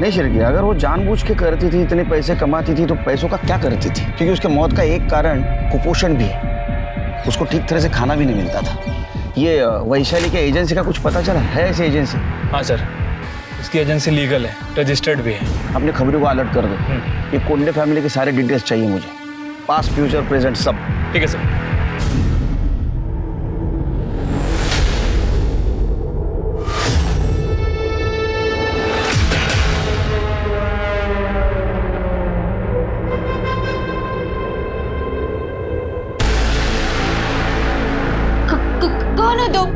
नहीं शिरकी, अगर वो जानबूझ के करती थी, इतने पैसे कमाती थी, तो पैसों का क्या करती थी? क्योंकि उसके मौत का एक कारण कुपोषण भी है। उसको ठीक तरह से खाना भी नहीं मिलता था। ये वैशाली के एजेंसी का कुछ पता चला है? ऐसी एजेंसी? हाँ सर, इसकी एजेंसी लीगल है, रजिस्टर्ड भी है। अपने खबरों को अलर्ट कर दो। ये कोंडे फैमिली के सारे डिटेल्स चाहिए मुझे, पास्ट फ्यूचर प्रेजेंट सब। ठीक है सर। कौन हो तुम?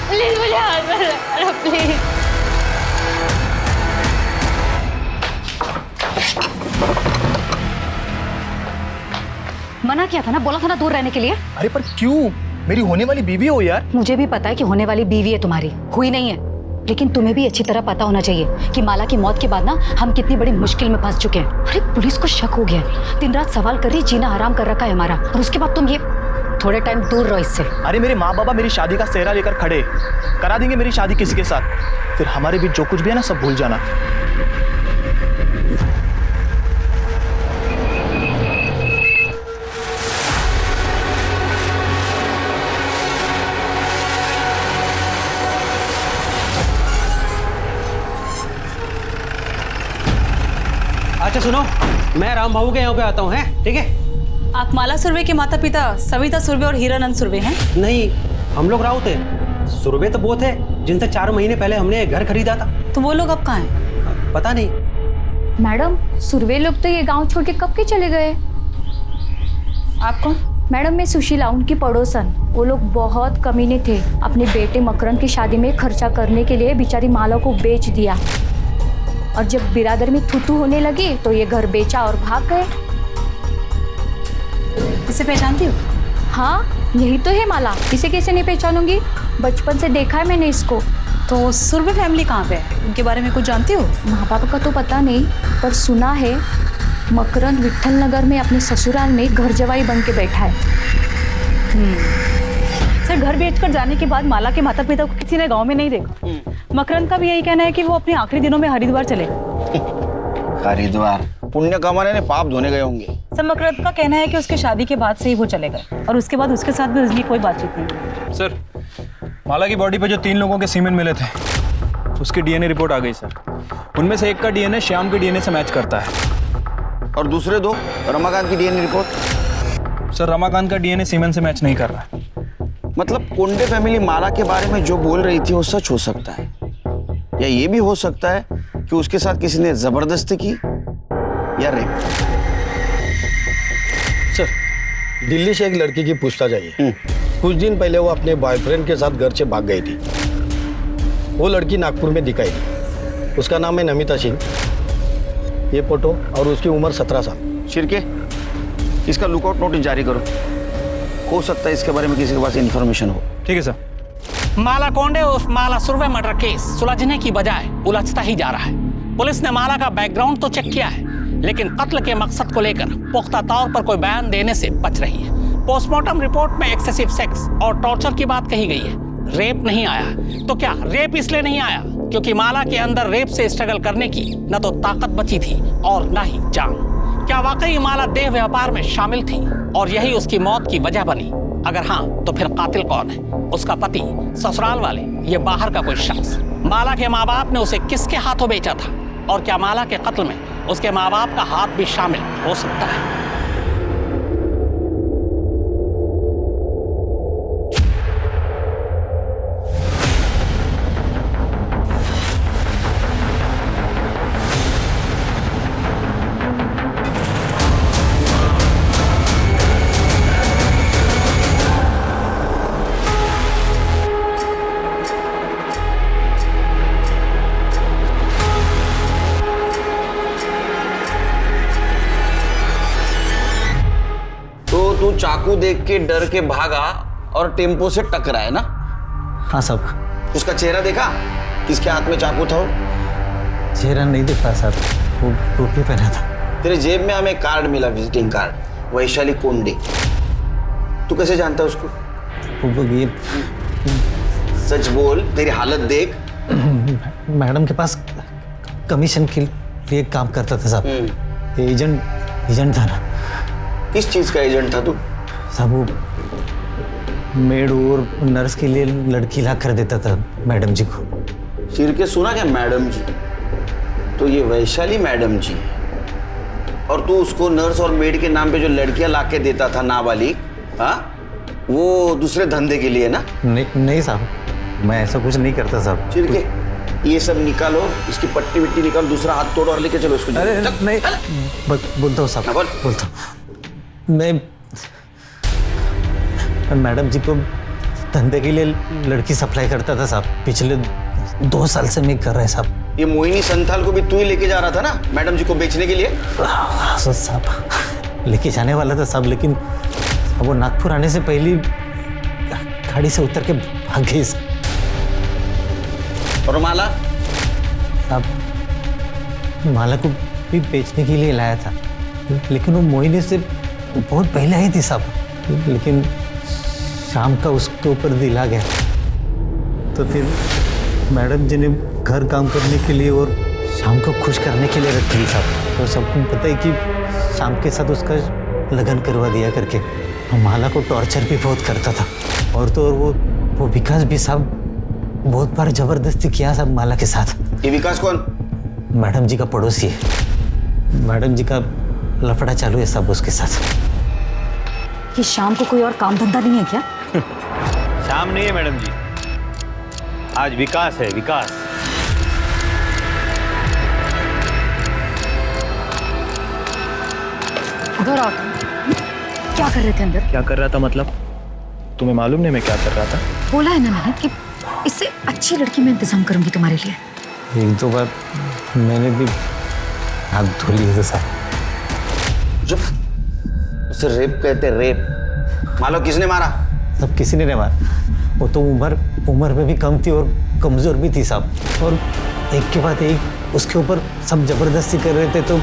प्लीज मुझे हाथ में लगा, प्लीज। मना किया था ना, बोला था ना दूर रहने के लिए। अरे पर क्यों? मेरी होने वाली बीवी हो यार। मुझे भी पता है कि होने वाली बीवी है तुम्हारी, हुई नहीं है। लेकिन तुम्हें भी अच्छी तरह पता होना चाहिए कि माला की मौत के बाद ना हम कितनी बड़ी मुश्किल में फंस चुके हैं। अरे पुलिस को शक हो गया है, दिन रात सवाल कर रही, जीना हराम कर रखा है हमारा, और उसके बाद तुम ये थोड़े टाइम दूर रहो इससे। अरे मेरे माँ बाबा मेरी शादी का सेहरा लेकर खड़े, करा देंगे मेरी शादी किसी के साथ, फिर हमारे बीच जो कुछ भी है ना सब भूल जाना। अच्छा सुनो, मैं राम बाबू के यहाँ पे आता हूँ, हैं? ठीक है? आप माला सुरवे के माता पिता सविता सुरवे और हीरानंद सुरवे हैं? नहीं, हम लोग राउत हैं। सुरवे तो वो थे जिनसे 4 महीने पहले हमने घर खरीदा था। तो वो लोग अब कहाँ हैं? पता नहीं। मैडम, सुरवे लोग तो ये गांव छोड़ के कब के चले गए? आप कौन? मैडम, मैं सुशीला, उनकी पड़ोसन। वो लोग बहुत कमीने थे। अपने बेटे मकरंद की शादी में खर्चा करने के लिए बेचारी माला को बेच दिया, और जब बिरादर में थूथू होने लगी तो ये घर बेचा और भाग गए। इसे पहचानती हो? हाँ, यही तो है माला। इसे कैसे नहीं पहचानूंगी? बचपन से देखा है मैंने इसको। तो सुरवे फैमिली कहाँ पे है? उनके बारे में कुछ जानती हो? माँ बाप का तो पता नहीं, पर सुना है मकरंद विट्ठल नगर में अपने ससुराल में घर जवाई बन के बैठा है। सर, घर बेचकर जाने के बाद माला के माता पिता को किसी ने गांव में नहीं देखा। मकरंद का भी यही कहना है कि वो अपने आखिरी दिनों में हरिद्वार चले। हरिद्वार? पुण्य कमाने ने पाप धोने गए होंगे। सर, मकरंद का कहना है कि उसके शादी के बाद से ही वो चले गए, और उसके बाद उसके साथ भी उसकी कोई बातचीत नहीं। सर, माला की बॉडी पे जो 3 लोगों के सीमेन मिले थे, उसकी डीएनए रिपोर्ट आ गई सर। उनमें से एक का डीएनए श्याम के डीएनए से मैच करता है। और दूसरे 2 रमाकांत की डीएनए रिपोर्ट? सर, रमाकांत का डीएनए सीमेन से मैच नहीं कर रहा है। मतलब कोंडे फैमिली माला के बारे में जो बोल रही थी वो सच हो सकता है, या ये भी हो सकता है कि उसके साथ किसी ने जबरदस्ती की या रेप। सर, दिल्ली से एक लड़की की पूछताछ आई है। कुछ दिन पहले वो अपने बॉयफ्रेंड के साथ घर से भाग गई थी। वो लड़की नागपुर में दिखाई दी। उसका नाम है नमिता सिंह। ये फोटो और उसकी उम्र 17 साल। शिरके, इसका लुकआउट नोटिस जारी करो। हो सकता है इसके बारे में किसी के पास इन्फॉर्मेशन हो। ठीक है सर। माला कोंडे उस माला सुरवे मर्डर केस सुलझने की बजाय उलझता ही जा रहा है। पुलिस ने माला का बैकग्राउंड तो चेक किया है, लेकिन कत्ल के मकसद को लेकर पुख्ता तौर पर कोई बयान देने से बच रही है। पोस्टमार्टम रिपोर्ट में एक्सेसिव सेक्स और टॉर्चर की बात कही गई है, रेप नहीं आया। तो क्या रेप इसलिए नहीं आया क्योंकि माला के अंदर रेप से स्ट्रगल करने की न तो ताकत बची थी और न ही जान? क्या वाकई माला देह व्यापार में शामिल थी और यही उसकी मौत की वजह बनी? अगर हाँ, तो फिर कातिल कौन है? उसका पति, ससुराल वाले, ये बाहर का कोई शख्स? माला के माँ बाप ने उसे किसके हाथों बेचा था? और क्या माला के कत्ल में उसके माँ बाप का हाथ भी शामिल हो सकता है? तू चाकू देख के डर के भागा और टेम्पो से टकरा है ना? हाँ साहब। उसका चेहरा देखा? किसके हाथ में चाकू था वो? चेहरा नहीं दिख रहा साहब, वो टोपी पहना था। तेरे जेब में हमें कार्ड मिला, विजिटिंग कार्ड, वैशाली कोंडे। तू कैसे जानता है उसको? ये सच बोल, तेरी हालत देख। मैडम के पास कमीशन के लिए काम करता था साहब। एजेंट था ना। किस चीज का एजेंट था तू? साहब वो मेड और नर्स के लिए लड़की ला कर देता था मैडम जी को। चिर के सुना क्या मैडम जी? तो ये वैशाली मैडम जी है और तू उसको नर्स और मेड के नाम पे जो लड़कियां ला के देता था नाबालिग, हाँ, वो दूसरे धंधे के लिए ना? नहीं साहब, मैं ऐसा कुछ नहीं करता साहब। चिर के ये सब निकालो, इसकी पट्टी विट्टी निकालो, दूसरा हाथ तोड़ो और लेके चलो इसको। अरे नहीं, बोलता हूँ साहब, बोलता हूँ। मैं मैडम जी को धंधे के लिए लड़की सप्लाई करता था साहब। पिछले 2 साल से मैं कर रहा है साहब। ये मोहिनी संथाल को भी तू ही लेके जा रहा था ना मैडम जी को बेचने के लिए? साहब लेके जाने वाला था साहब, लेकिन वो नागपुर आने से पहले गाड़ी से उतर के भाग गई। और माला? साहब माला को भी बेचने के लिए लाया था, लेकिन वो मोहिनी से बहुत पहले आई थी साहब। लेकिन शाम का उसके ऊपर दिल आ गया, तो फिर मैडम जी ने घर काम करने के लिए और शाम को खुश करने के लिए रखी साहब। तो सबको पता है कि शाम के साथ उसका लगन करवा दिया करके। माला को टॉर्चर भी बहुत करता था। और तो और वो विकास भी साहब बहुत बार जबरदस्ती किया साहब माला के साथ। ये विकास कौन? मैडम जी का पड़ोसी है। मैडम जी का लफड़ा चालू है साहब उसके साथ। कि शाम को कोई और काम धंधा नहीं है क्या? शाम नहीं है मैडम जी, आज विकास है, विकास। उधर आओ। क्या कर रहे थे अंदर? क्या कर रहा था मतलब? तुम्हें मालूम नहीं मैं क्या कर रहा था? बोला है ना मैंने कि इससे अच्छी लड़की मैं इंतजाम करूंगी तुम्हारे लिए। एक दो बार मैंने भी हाथ धो लिए थे साहब। चुप, उसे रेप कहते, रेप। मालो किसने मारा? सब किसी ने नहीं मारा। वो तो उम्र में भी कम थी और कमजोर भी थी साहब। और एक के बाद एक उसके ऊपर सब जबरदस्ती कर रहे थे, तो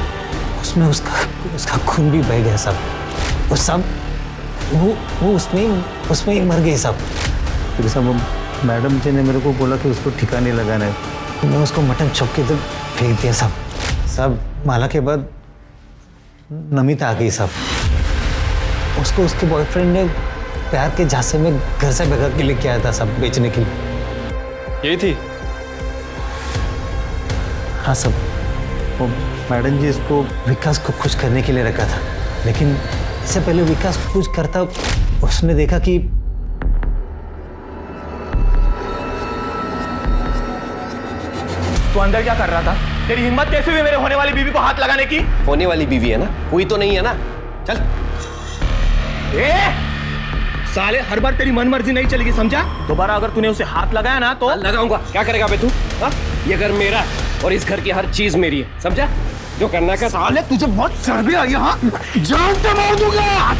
उसमें उसका खून भी बह गया साहब। और सब वो उसमें ही मर गई साहब। फिर साहब मैडम जी ने मेरे को बोला कि उसको ठिकाने लगाना है, तो मैं उसको मटन चौक के तो फेंक दिया साहब। साहब माला के बाद नमिता आ गई साहब। उसको उसके बॉयफ्रेंड ने प्यार के झांसे में घर से भगा के लेके आया था सब बेचने के लिए। यही थी? हाँ सब। वो मैडम जी इसको विकास को खुश करने के लिए रखा था, लेकिन इससे पहले विकास कुछ करता उसने देखा कि तू अंदर क्या कर रहा था? तेरी हिम्मत कैसे हुई मेरे होने वाली बीवी को हाथ लगाने की? होने वाली बीवी है ना, हुई तो नहीं है ना। चल। साले हर बार तेरी मन मर्जी नहीं चलेगी, समझा? दोबारा अगर तूने उसे हाथ लगाया ना तो लगाऊंगा। क्या करेगा बे तू? ये घर मेरा और इस घर की हर चीज मेरी है, समझा? जो करना कर। साले तुझे बहुत चर्बी आई है, हाँ? जान से मार दूंगा।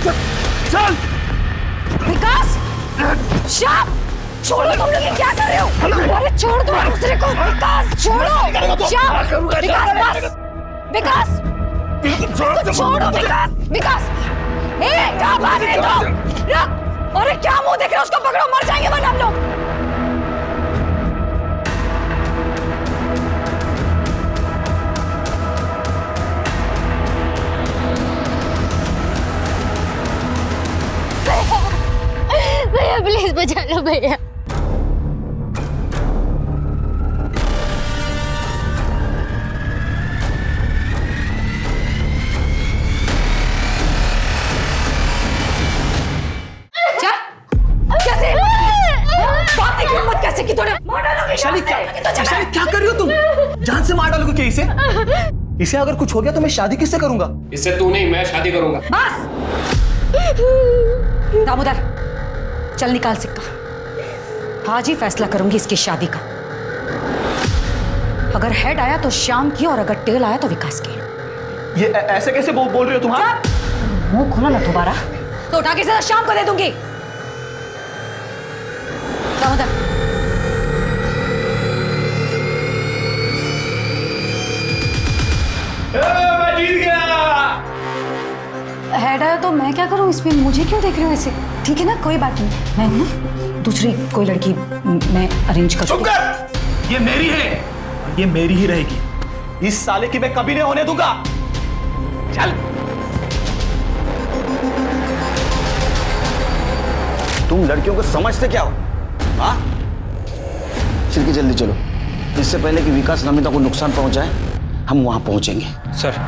चल। विकास! श्याम! छोड़ो, तुम लोग ये क्या कर रहे हो? अरे छोड़ दो दूसरे को। विकास छोड़ो। श्याम! विकास बस। विकास! छोड़ो विकास। विकास! ए, कहाँ भाग रहे हो? रुक! अरे क्या मुंह देख रहे हो? उसको पकड़ो, मर जाएंगे वरना हम लोग। भैया प्लीज बचा लो भैया। कैसे? बात की हिम्मत कैसे की तूने? वैशाली क्या कर रही हो तुम? जान से मार डालोगे क्या इसे? इसे अगर कुछ हो गया तो मैं शादी किससे करूंगा? इससे तू नहीं, मैं शादी करूंगा। बस! दामोदर, चल निकाल सिक्का। आज ही फैसला करूंगी इसकी शादी का। अगर हेड आया तो श्याम की, और अगर टेल आया तो विकास की। ये ऐसे कैसे बोल रही हो तुम? हाँ? मुंह खोला ना दोबारा तो उठा के सीधा शाम को दे दूंगी। दामोदर है तो मैं क्या करूँ इसमें? मुझे क्यों देख रहे हो ऐसे? ठीक है ना, कोई बात नहीं, मैं हूँ ना, दूसरी कोई लड़की मैं अरेंज कर। चुप कर! ये मेरी है, ये मेरी ही रहेगी। इस साले की मैं कभी नहीं होने दूंगा। चल। तुम लड़कियों को समझते क्या हो? हाँ? चिरकी जल्दी चलो, इससे पहले कि विकास नमिता को नुकसान पहुंचाए हम वहां पहुंचेंगे। सर।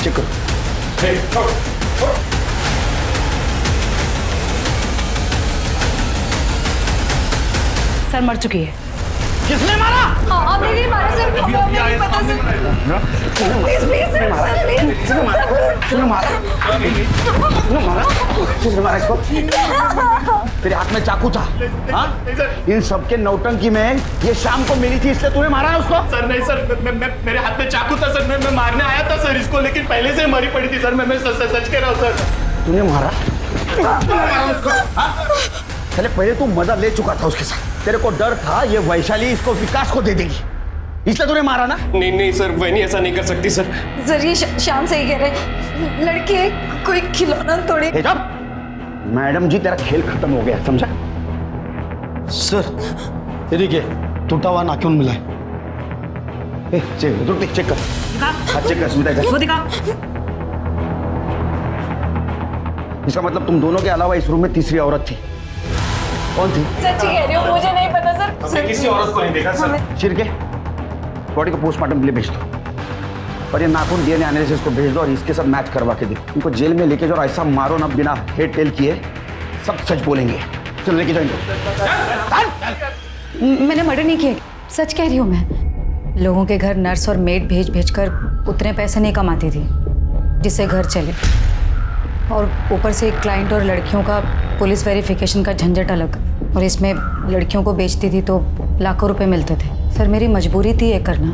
चेक करो। सर मर चुकी है। किसने मारा? हाँ, मेरी मारा सर, मेरी पता sir. Please please sir, please. किसने मारा इसको? तेरे हाथ में चाकू था? हाँ? इन सबके नौटंकी में ये शाम को मिली थी, इसलिए तूने मारा है उसको? सर नहीं सर, मेरे हाथ में चाकू था सर, मैं मारने आया था सर इसको, लेकिन पहले से मरी पड़ी थी सर। मैं सच कह रहा हूँ सर। तूने मारा? चले पहले तू मजा ले चुका था उसके साथ, तेरे को डर था ये वैशाली इसको विकास को दे देगी, इसलिए तूने मारा ना? नहीं नहीं सर, वैनी ऐसा नहीं कर सकती सर। सर ये शाम सही कह रहे, लड़की है, कोई खिलौना थोड़ी। मैडम जी तेरा खेल खत्म हो गया, समझा? सर ये देखिए टूटा हुआ नाखून मिला है। चेक कर, चेक कर सुविधा कर। इसका मतलब तुम दोनों के अलावा इस रूम में तीसरी औरत थी। कौन थी? सच्ची कह रही हूँ, मुझे नहीं पता सर। हमने किसी औरत को नहीं देखा सर। चिरके बॉडी को पोस्टमार्टम के लिए भेज दो और ये नाखून डीएनए एनालिसिस को भेज दो और इसके साथ मैच करवा के दो। उनको जेल में लेके जाओ और ऐसा मारो ना बिना हेड टेल किए, सब सच बोलेंगे। चल लेके जाओ इनको। मैंने मर्डर नहीं किया, सच कह रही हूँ मैं। लोगों के घर नर्स और मेड भेज भेज कर उतने पैसे नहीं कमाती थी जिससे घर चले, और ऊपर से क्लाइंट और लड़कियों का पुलिस वेरिफिकेशन का झंझट अलग, और इसमें लड़कियों को बेचती थी तो लाखों रुपए मिलते थे। सर मेरी मजबूरी थी ये करना,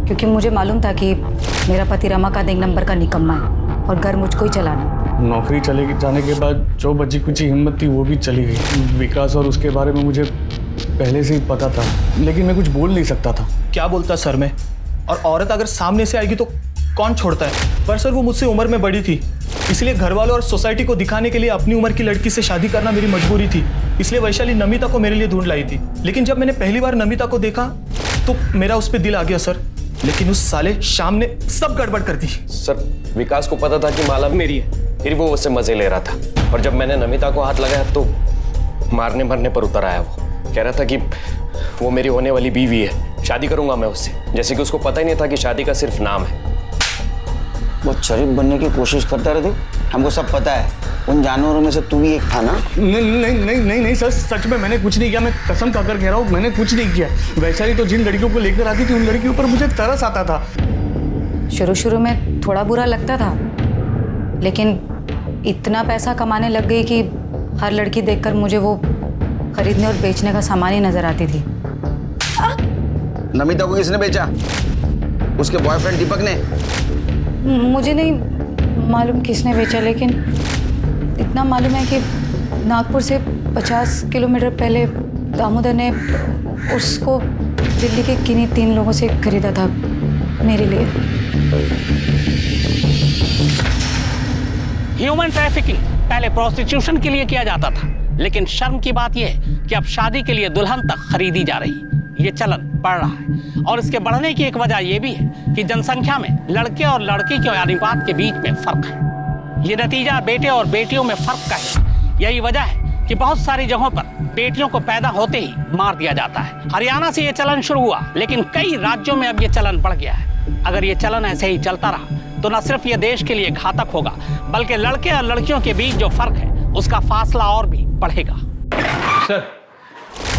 क्योंकि मुझे मालूम था कि मेरा पति रमाकांत एक नंबर का निकम्मा है और घर मुझको ही चलाना। नौकरी चले जाने के बाद जो बची कुछ हिम्मत थी वो भी चली गई। विकास और उसके बारे में मुझे पहले से ही पता था, लेकिन मैं कुछ बोल नहीं सकता था। क्या बोलता सर मैं? और औरत अगर सामने से आएगी तो कौन छोड़ता है? पर सर वो मुझसे उम्र में बड़ी थी, इसलिए घर वालों और सोसाइटी को दिखाने के लिए अपनी उम्र की लड़की से शादी करना मेरी मजबूरी थी। इसलिए वैशाली नमिता को मेरे लिए ढूंढ लाई थी। लेकिन जब मैंने पहली बार नमिता को देखा तो मेरा उस पर दिल आ गया सर, लेकिन उस साले शाम ने सब गड़बड़ कर दी। सर विकास को पता था कि माला मेरी है, फिर वो उससे मजे ले रहा था, और जब मैंने नमिता को हाथ लगाया तो मारने मरने पर उतर आया। वो कह रहा था कि वो मेरी होने वाली बीवी है, शादी करूंगा मैं उससे, जैसे कि उसको पता ही नहीं था कि शादी का सिर्फ नाम है। बहुत शरीफ बनने की कोशिश करता रहे, हमको सब पता है। उन जानवरों में से तू भी एक था ना? नहीं नहीं नहीं नहीं नहीं सर, सच में मैंने कुछ नहीं किया। मैं कसम खाकर कह रहा हूँ, मैंने कुछ नहीं किया। वैशाली तो जिन लड़कियों को लेकर आती थी उन लड़कियों पर मुझे तरस आता था। शुरू शुरू में थोड़ा बुरा लगता था, लेकिन इतना पैसा कमाने लग गई कि हर लड़की देखकर मुझे वो खरीदने और बेचने का सामान ही नजर आती थी। नमिता को किसने बेचा? उसके बॉयफ्रेंड दीपक ने? मुझे नहीं मालूम किसने बेचा, लेकिन इतना मालूम है कि नागपुर से 50 किलोमीटर पहले दामोदर ने उसको दिल्ली के किन्हीं 3 लोगों से खरीदा था मेरे लिए। ह्यूमन ट्रैफिकिंग पहले प्रोस्टिट्यूशन के लिए किया जाता था, लेकिन शर्म की बात यह है कि अब शादी के लिए दुल्हन तक खरीदी जा रही। ये चलन बढ़ रहा है, और इसके बढ़ने की एक वजह यह भी है कि जनसंख्या में लड़के और लड़की के अनुपात के बीच में फर्क है। ये नतीजा बेटे और बेटियों में फर्क का है। यही वजह है कि बहुत सारी जगहों पर बेटियों को पैदा होते ही मार दिया जाता है। हरियाणा से ये चलन शुरू हुआ, लेकिन कई राज्यों में अब ये चलन बढ़ गया है। अगर ये चलन ऐसे ही चलता रहा तो न सिर्फ ये देश के लिए घातक होगा, बल्कि लड़के और लड़कियों के बीच जो फर्क है उसका फासला और भी बढ़ेगा। सर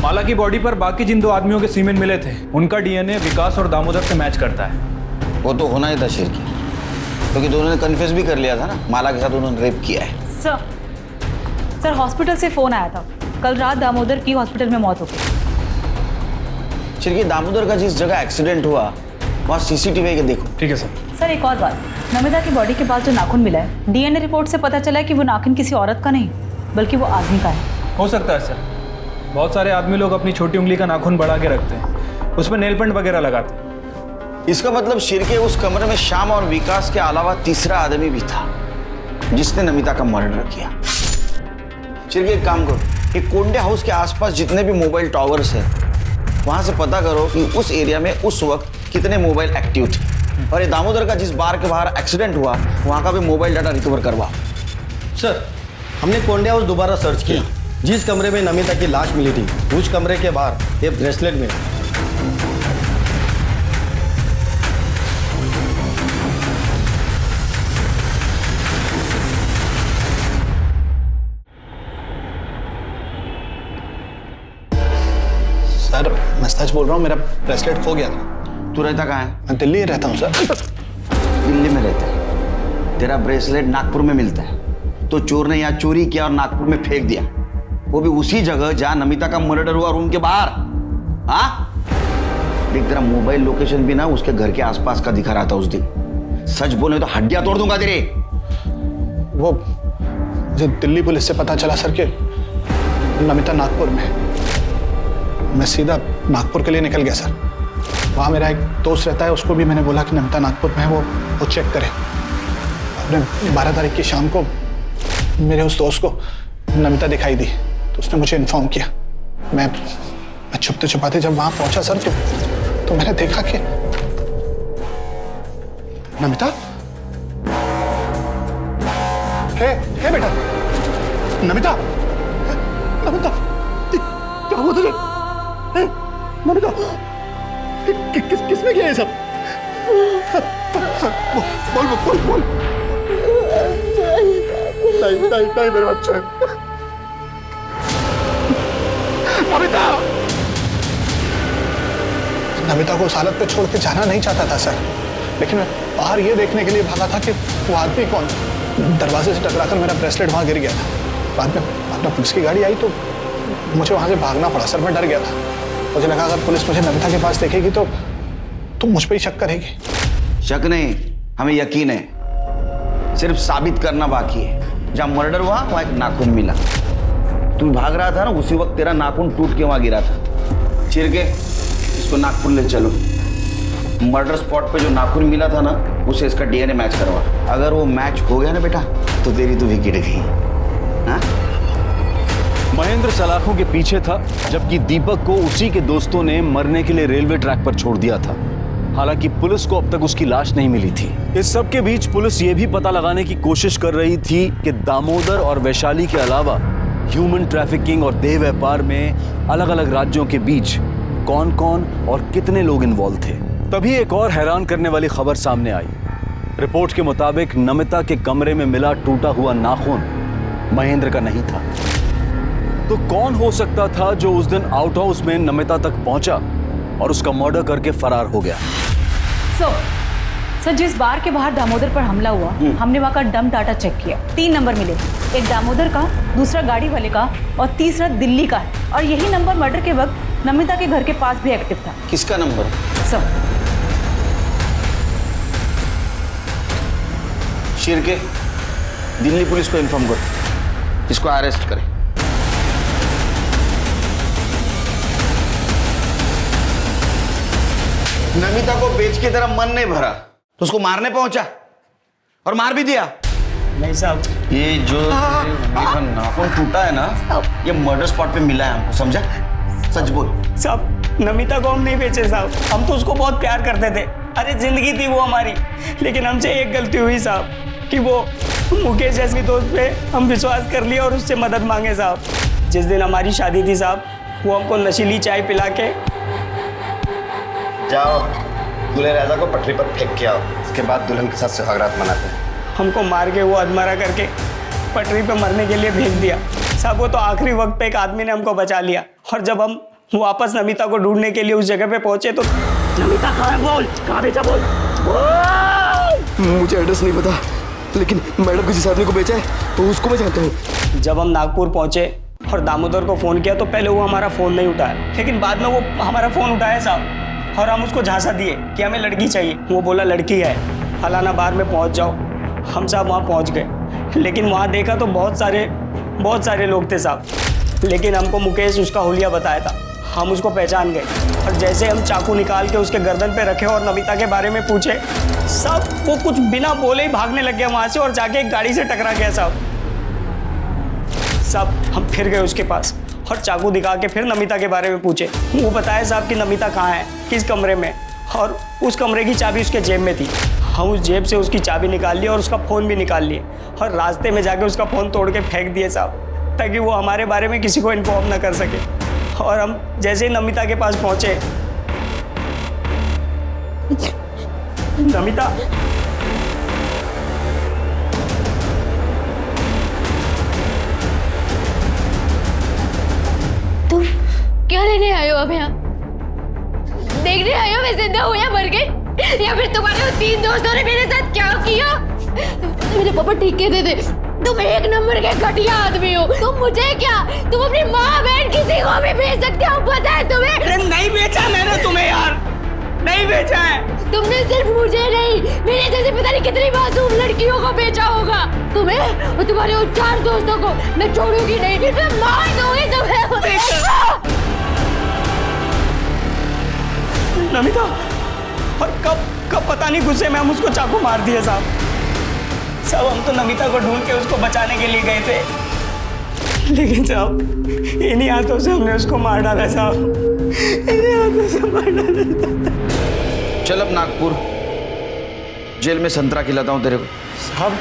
माला की बॉडी पर बाकी जिन 2 आदमियों के सीमेन मिले थे उनका डीएनए विकास और दामोदर से मैच करता है। वो तो होना ही था शिरकी, क्योंकि दोनों ने कन्फेस भी कर लिया था ना, माला के साथ उन्होंने रेप किया है। सर हॉस्पिटल से फोन आया था, कल रात दामोदर की हॉस्पिटल में मौत हो गई। शिरकी, दामोदर का जिस जगह एक्सीडेंट हुआ वहाँ सीसीटीवी के देखो। ठीक है सर। सर एक और बात, नमिता की बॉडी के पास जो नाखून मिला है, डीएनए रिपोर्ट से पता चला है कि वो नाखून किसी औरत का नहीं बल्कि वो आदमी का है। हो सकता है सर, बहुत सारे आदमी लोग अपनी छोटी उंगली का नाखून बढ़ा के रखते हैं, उसमें नेल पेंट वगैरह लगाते हैं। इसका मतलब शिरके उस कमरे में श्याम और विकास के अलावा तीसरा आदमी भी था जिसने नमिता का मर्डर किया। शिरके एक काम करो, एक कोंडे हाउस के आसपास जितने भी मोबाइल टावर्स हैं वहां से पता करो कि उस एरिया में उस वक्त कितने मोबाइल एक्टिव थे, और ये दामोदर का जिस बार के बाहर एक्सीडेंट हुआ वहां का भी मोबाइल डाटा रिकवर करवाओ। सर हमने कोंडे हाउस दोबारा सर्च किया, जिस कमरे में नमिता की लाश मिली थी उस कमरे के बाहर एक ब्रेसलेट मिला। सर मैं सच बोल रहा हूँ, मेरा ब्रेसलेट खो गया था। तू रहता कहाँ है? मैं दिल्ली रहता हूँ सर। दिल्ली में रहता है? तेरा ब्रेसलेट नागपुर में मिलता है, तो चोर ने यहाँ चोरी किया और नागपुर में फेंक दिया, वो भी उसी जगह जहाँ नमिता का मर्डर हुआ, रूम के बाहर। हाँ देख, तेरा मोबाइल लोकेशन भी ना उसके घर के आसपास का दिखा रहा था उस दिन। सच बोले तो हड्डियां तोड़ दूंगा तेरे। वो मुझे दिल्ली पुलिस से पता चला सर कि नमिता नागपुर में। मैं सीधा नागपुर के लिए निकल गया सर। वहाँ मेरा एक दोस्त रहता है, उसको भी मैंने बोला कि नमिता नागपुर में है, वो चेक करे। अपने 12 तारीख की शाम को मेरे उस दोस्त को नमिता दिखाई दी, तो उसने मुझे इन्फॉर्म किया। मैं छुपते छुपाते जब वहाँ पहुँचा सर तो मैंने देखा कि नमिता, हे बेटा, नमिता, नमिता, क्या हुआ तुझे? नमिता, किसने किया ये सब? बोल। नहीं मेरे बच्चे। नमिता को उस हालत पे छोड़ के जाना नहीं चाहता था सर, लेकिन मैं बाहर ये देखने के लिए भागा था कि वो आदमी कौन। दरवाजे से टकराकर मेरा ब्रेसलेट वहां गिर गया था। बाद में पुलिस की गाड़ी आई तो मुझे वहां से भागना पड़ा सर। मैं डर गया था, मुझे लगा अगर पुलिस मुझे नमिता के पास देखेगी तो मुझ पर ही शक करेगी। शक नहीं, हमें यकीन है, सिर्फ साबित करना बाकी है। जहाँ मर्डर हुआ वहाँ एक नाखून मिला, तू भाग रहा था ना, उसी वक्त तेरा नाखून टूट के वहां गिरा था। चिरके इसको नागपुर ले चलो, मर्डर स्पॉट पे जो नाखून मिला था ना उसे इसका डीएनए मैच करवा। अगर वो मैच हो गया ना बेटा तो तेरी तो विकेट गई। हाँ? महेंद्र सलाखों के पीछे था, जबकि दीपक को उसी के दोस्तों ने मरने के लिए रेलवे ट्रैक पर छोड़ दिया था। हालांकि पुलिस को अब तक उसकी लाश नहीं मिली थी। इस सब के बीच पुलिस ये भी पता लगाने की कोशिश कर रही थी कि दामोदर और वैशाली के अलावा ह्यूमन ट्रैफिकिंग और देह व्यापार में अलग अलग राज्यों के बीच कौन कौन और कितने लोग इन्वॉल्व थे। तभी एक और हैरान करने वाली खबर सामने आई। रिपोर्ट के मुताबिक नमिता के कमरे में मिला टूटा हुआ नाखून महेंद्र का नहीं था। तो कौन हो सकता था जो उस दिन आउट हाउस में नमिता तक पहुंचा और उसका मर्डर करके फरार हो गया? सर जिस बार के बाहर दामोदर पर हमला हुआ, हमने वहाँ का डंप डाटा चेक किया। 3 नंबर मिले, एक दामोदर का, दूसरा गाड़ी वाले का और तीसरा दिल्ली का है। और यही नंबर मर्डर के वक्त नमिता के घर के पास भी एक्टिव था। किसका number? Sir Shirke, Delhi police को इन्फॉर्म करो, इसको अरेस्ट करें। नमिता को बेच के तेरा मन नहीं भरा तो उसको मारने पहुंचा और मार भी दिया। नहीं साहब, ये जो नाखून टूटा है ना, ये मर्डर स्पॉट पे मिला है हमको, समझा? सच बोल। साहब नमिता को हम नहीं बेचे साहब, हम तो उसको बहुत प्यार करते थे। अरे जिंदगी थी वो हमारी, लेकिन हमसे एक गलती हुई साहब कि वो मुकेश जैसे दोस्त पे हम विश्वास कर लिया और उससे मदद मांगे साहब। जिस दिन हमारी शादी थी साहब, वो हमको नशीली चाय पिला के, जाओ दूल्हे राजा को पटरी पर फेंक के आओ, इसके बाद दुल्हन के साथ सुहागरात मनाते हैं। हमको मार के वो अधमरा करके पटरी पे मरने के लिए भेज दिया। साहब वो तो आखिरी वक्त पे एक आदमी ने हमको बचा लिया, और जब हम वापस नमिता को ढूंढने के लिए उस जगह पे पहुंचे तो नमिता कहाँ है? बोल, कहाँ बेचा? बोल। मुझे एड्रेस नहीं पता, लेकिन मैडम किसी आदमी को बेचा है तो उसको मैं जानता हूँ। जब हम नागपुर पहुंचे और दामोदर को फ़ोन किया तो पहले वो हमारा फ़ोन नहीं उठाया, लेकिन बाद में वो हमारा फ़ोन उठाया साहब, और हम उसको झांसा दिए कि हमें लड़की चाहिए। वो बोला लड़की है, फलाना बार में पहुंच जाओ। हम साहब वहाँ पहुँच गए, लेकिन वहाँ देखा तो बहुत सारे लोग थे साहब, लेकिन हमको मुकेश उसका हुलिया बताया था। हम उसको पहचान गए, और जैसे हम चाकू निकाल के उसके गर्दन पे रखे और नमिता के बारे में पूछे, सब वो कुछ बिना बोले ही भागने लग गया वहाँ से और जाके एक गाड़ी से टकरा गया साहब। हम फिर गए उसके पास और चाकू दिखा के फिर नमिता के बारे में पूछे। वो बताया साहब कि नमिता कहाँ है, किस कमरे में, और उस कमरे की चाबी उसके जेब में थी। हम उस जेब से उसकी चाबी निकाल लिए और उसका फ़ोन भी निकाल लिए, और रास्ते में जाके उसका फ़ोन तोड़ के फेंक दिए साहब, ताकि वो हमारे बारे में किसी को इन्फॉर्म ना कर सके। और हम जैसे ही नमिता के पास पहुंचे, नमिता तुम क्या लेने आए हो अब यहाँ? देखने आए हो मैं जिंदा हूँ या मर गई, या फिर तुम्हारे उन 3 दोस्तों ने मेरे साथ क्या किया? मेरे पापा ठीक कहते थे, तुम एक नंबर के घटिया आदमी हो। तुम मुझे क्या, तुम अपनी माँ बहन किसी को भी भेज सकते हो, पता है तुम्हें? अरे नहीं बेचा मैंने तुम्हें यार, नहीं बेचा है। तुमने सिर्फ मुझे नहीं, मेरे जैसे पता नहीं कितनी मासूम लड़कियों को बेचा होगा। तुम्हें और तुम्हारे उन 4 दोस्तों को मैं छोड़ूंगी नहीं, मैं मार दूंगी तुम्हें। नमिता, और कब पता नहीं गुस्से में हम उसको चाकू मार दिए साहब। हम तो नमिता को ढूंढ के उसको बचाने के लिए गए थे, लेकिन साहब इन्हीं हाथों से हमने उसको मार डाला साहब, इन्हीं हाथों से मार डाला। चल अब नागपुर जेल में संतरा खिलाता हूँ तेरे को। साहब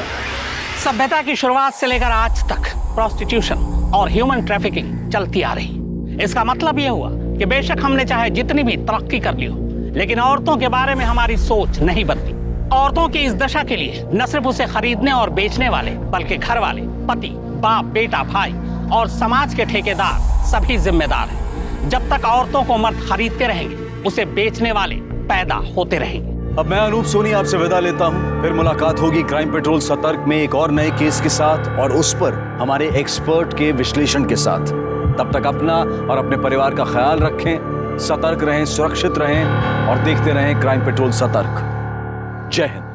सभ्यता की शुरुआत से लेकर आज तक प्रोस्टिट्यूशन और ह्यूमन ट्रैफिकिंग चलती आ रही। इसका मतलब यह हुआ कि बेशक हमने चाहे जितनी भी तरक्की कर ली हो, लेकिन औरतों के बारे में हमारी सोच नहीं बदली। औरतों की इस दशा के लिए न सिर्फ उसे खरीदने और बेचने वाले, बल्कि घर वाले, पति, बाप, बेटा, भाई और समाज के ठेकेदार सभी जिम्मेदार हैं। जब तक औरतों को मर्द खरीदते रहेंगे, उसे बेचने वाले पैदा होते रहेंगे। अब मैं अनूप सोनी आपसे विदा लेता हूं। फिर मुलाकात होगी क्राइम पेट्रोल सतर्क में एक और नए केस के साथ, और उस पर हमारे एक्सपर्ट के विश्लेषण के साथ। तब तक अपना और अपने परिवार का ख्याल रखें, सतर्क रहें, सुरक्षित रहें और देखते रहें क्राइम पेट्रोल सतर्क। जय हिंद।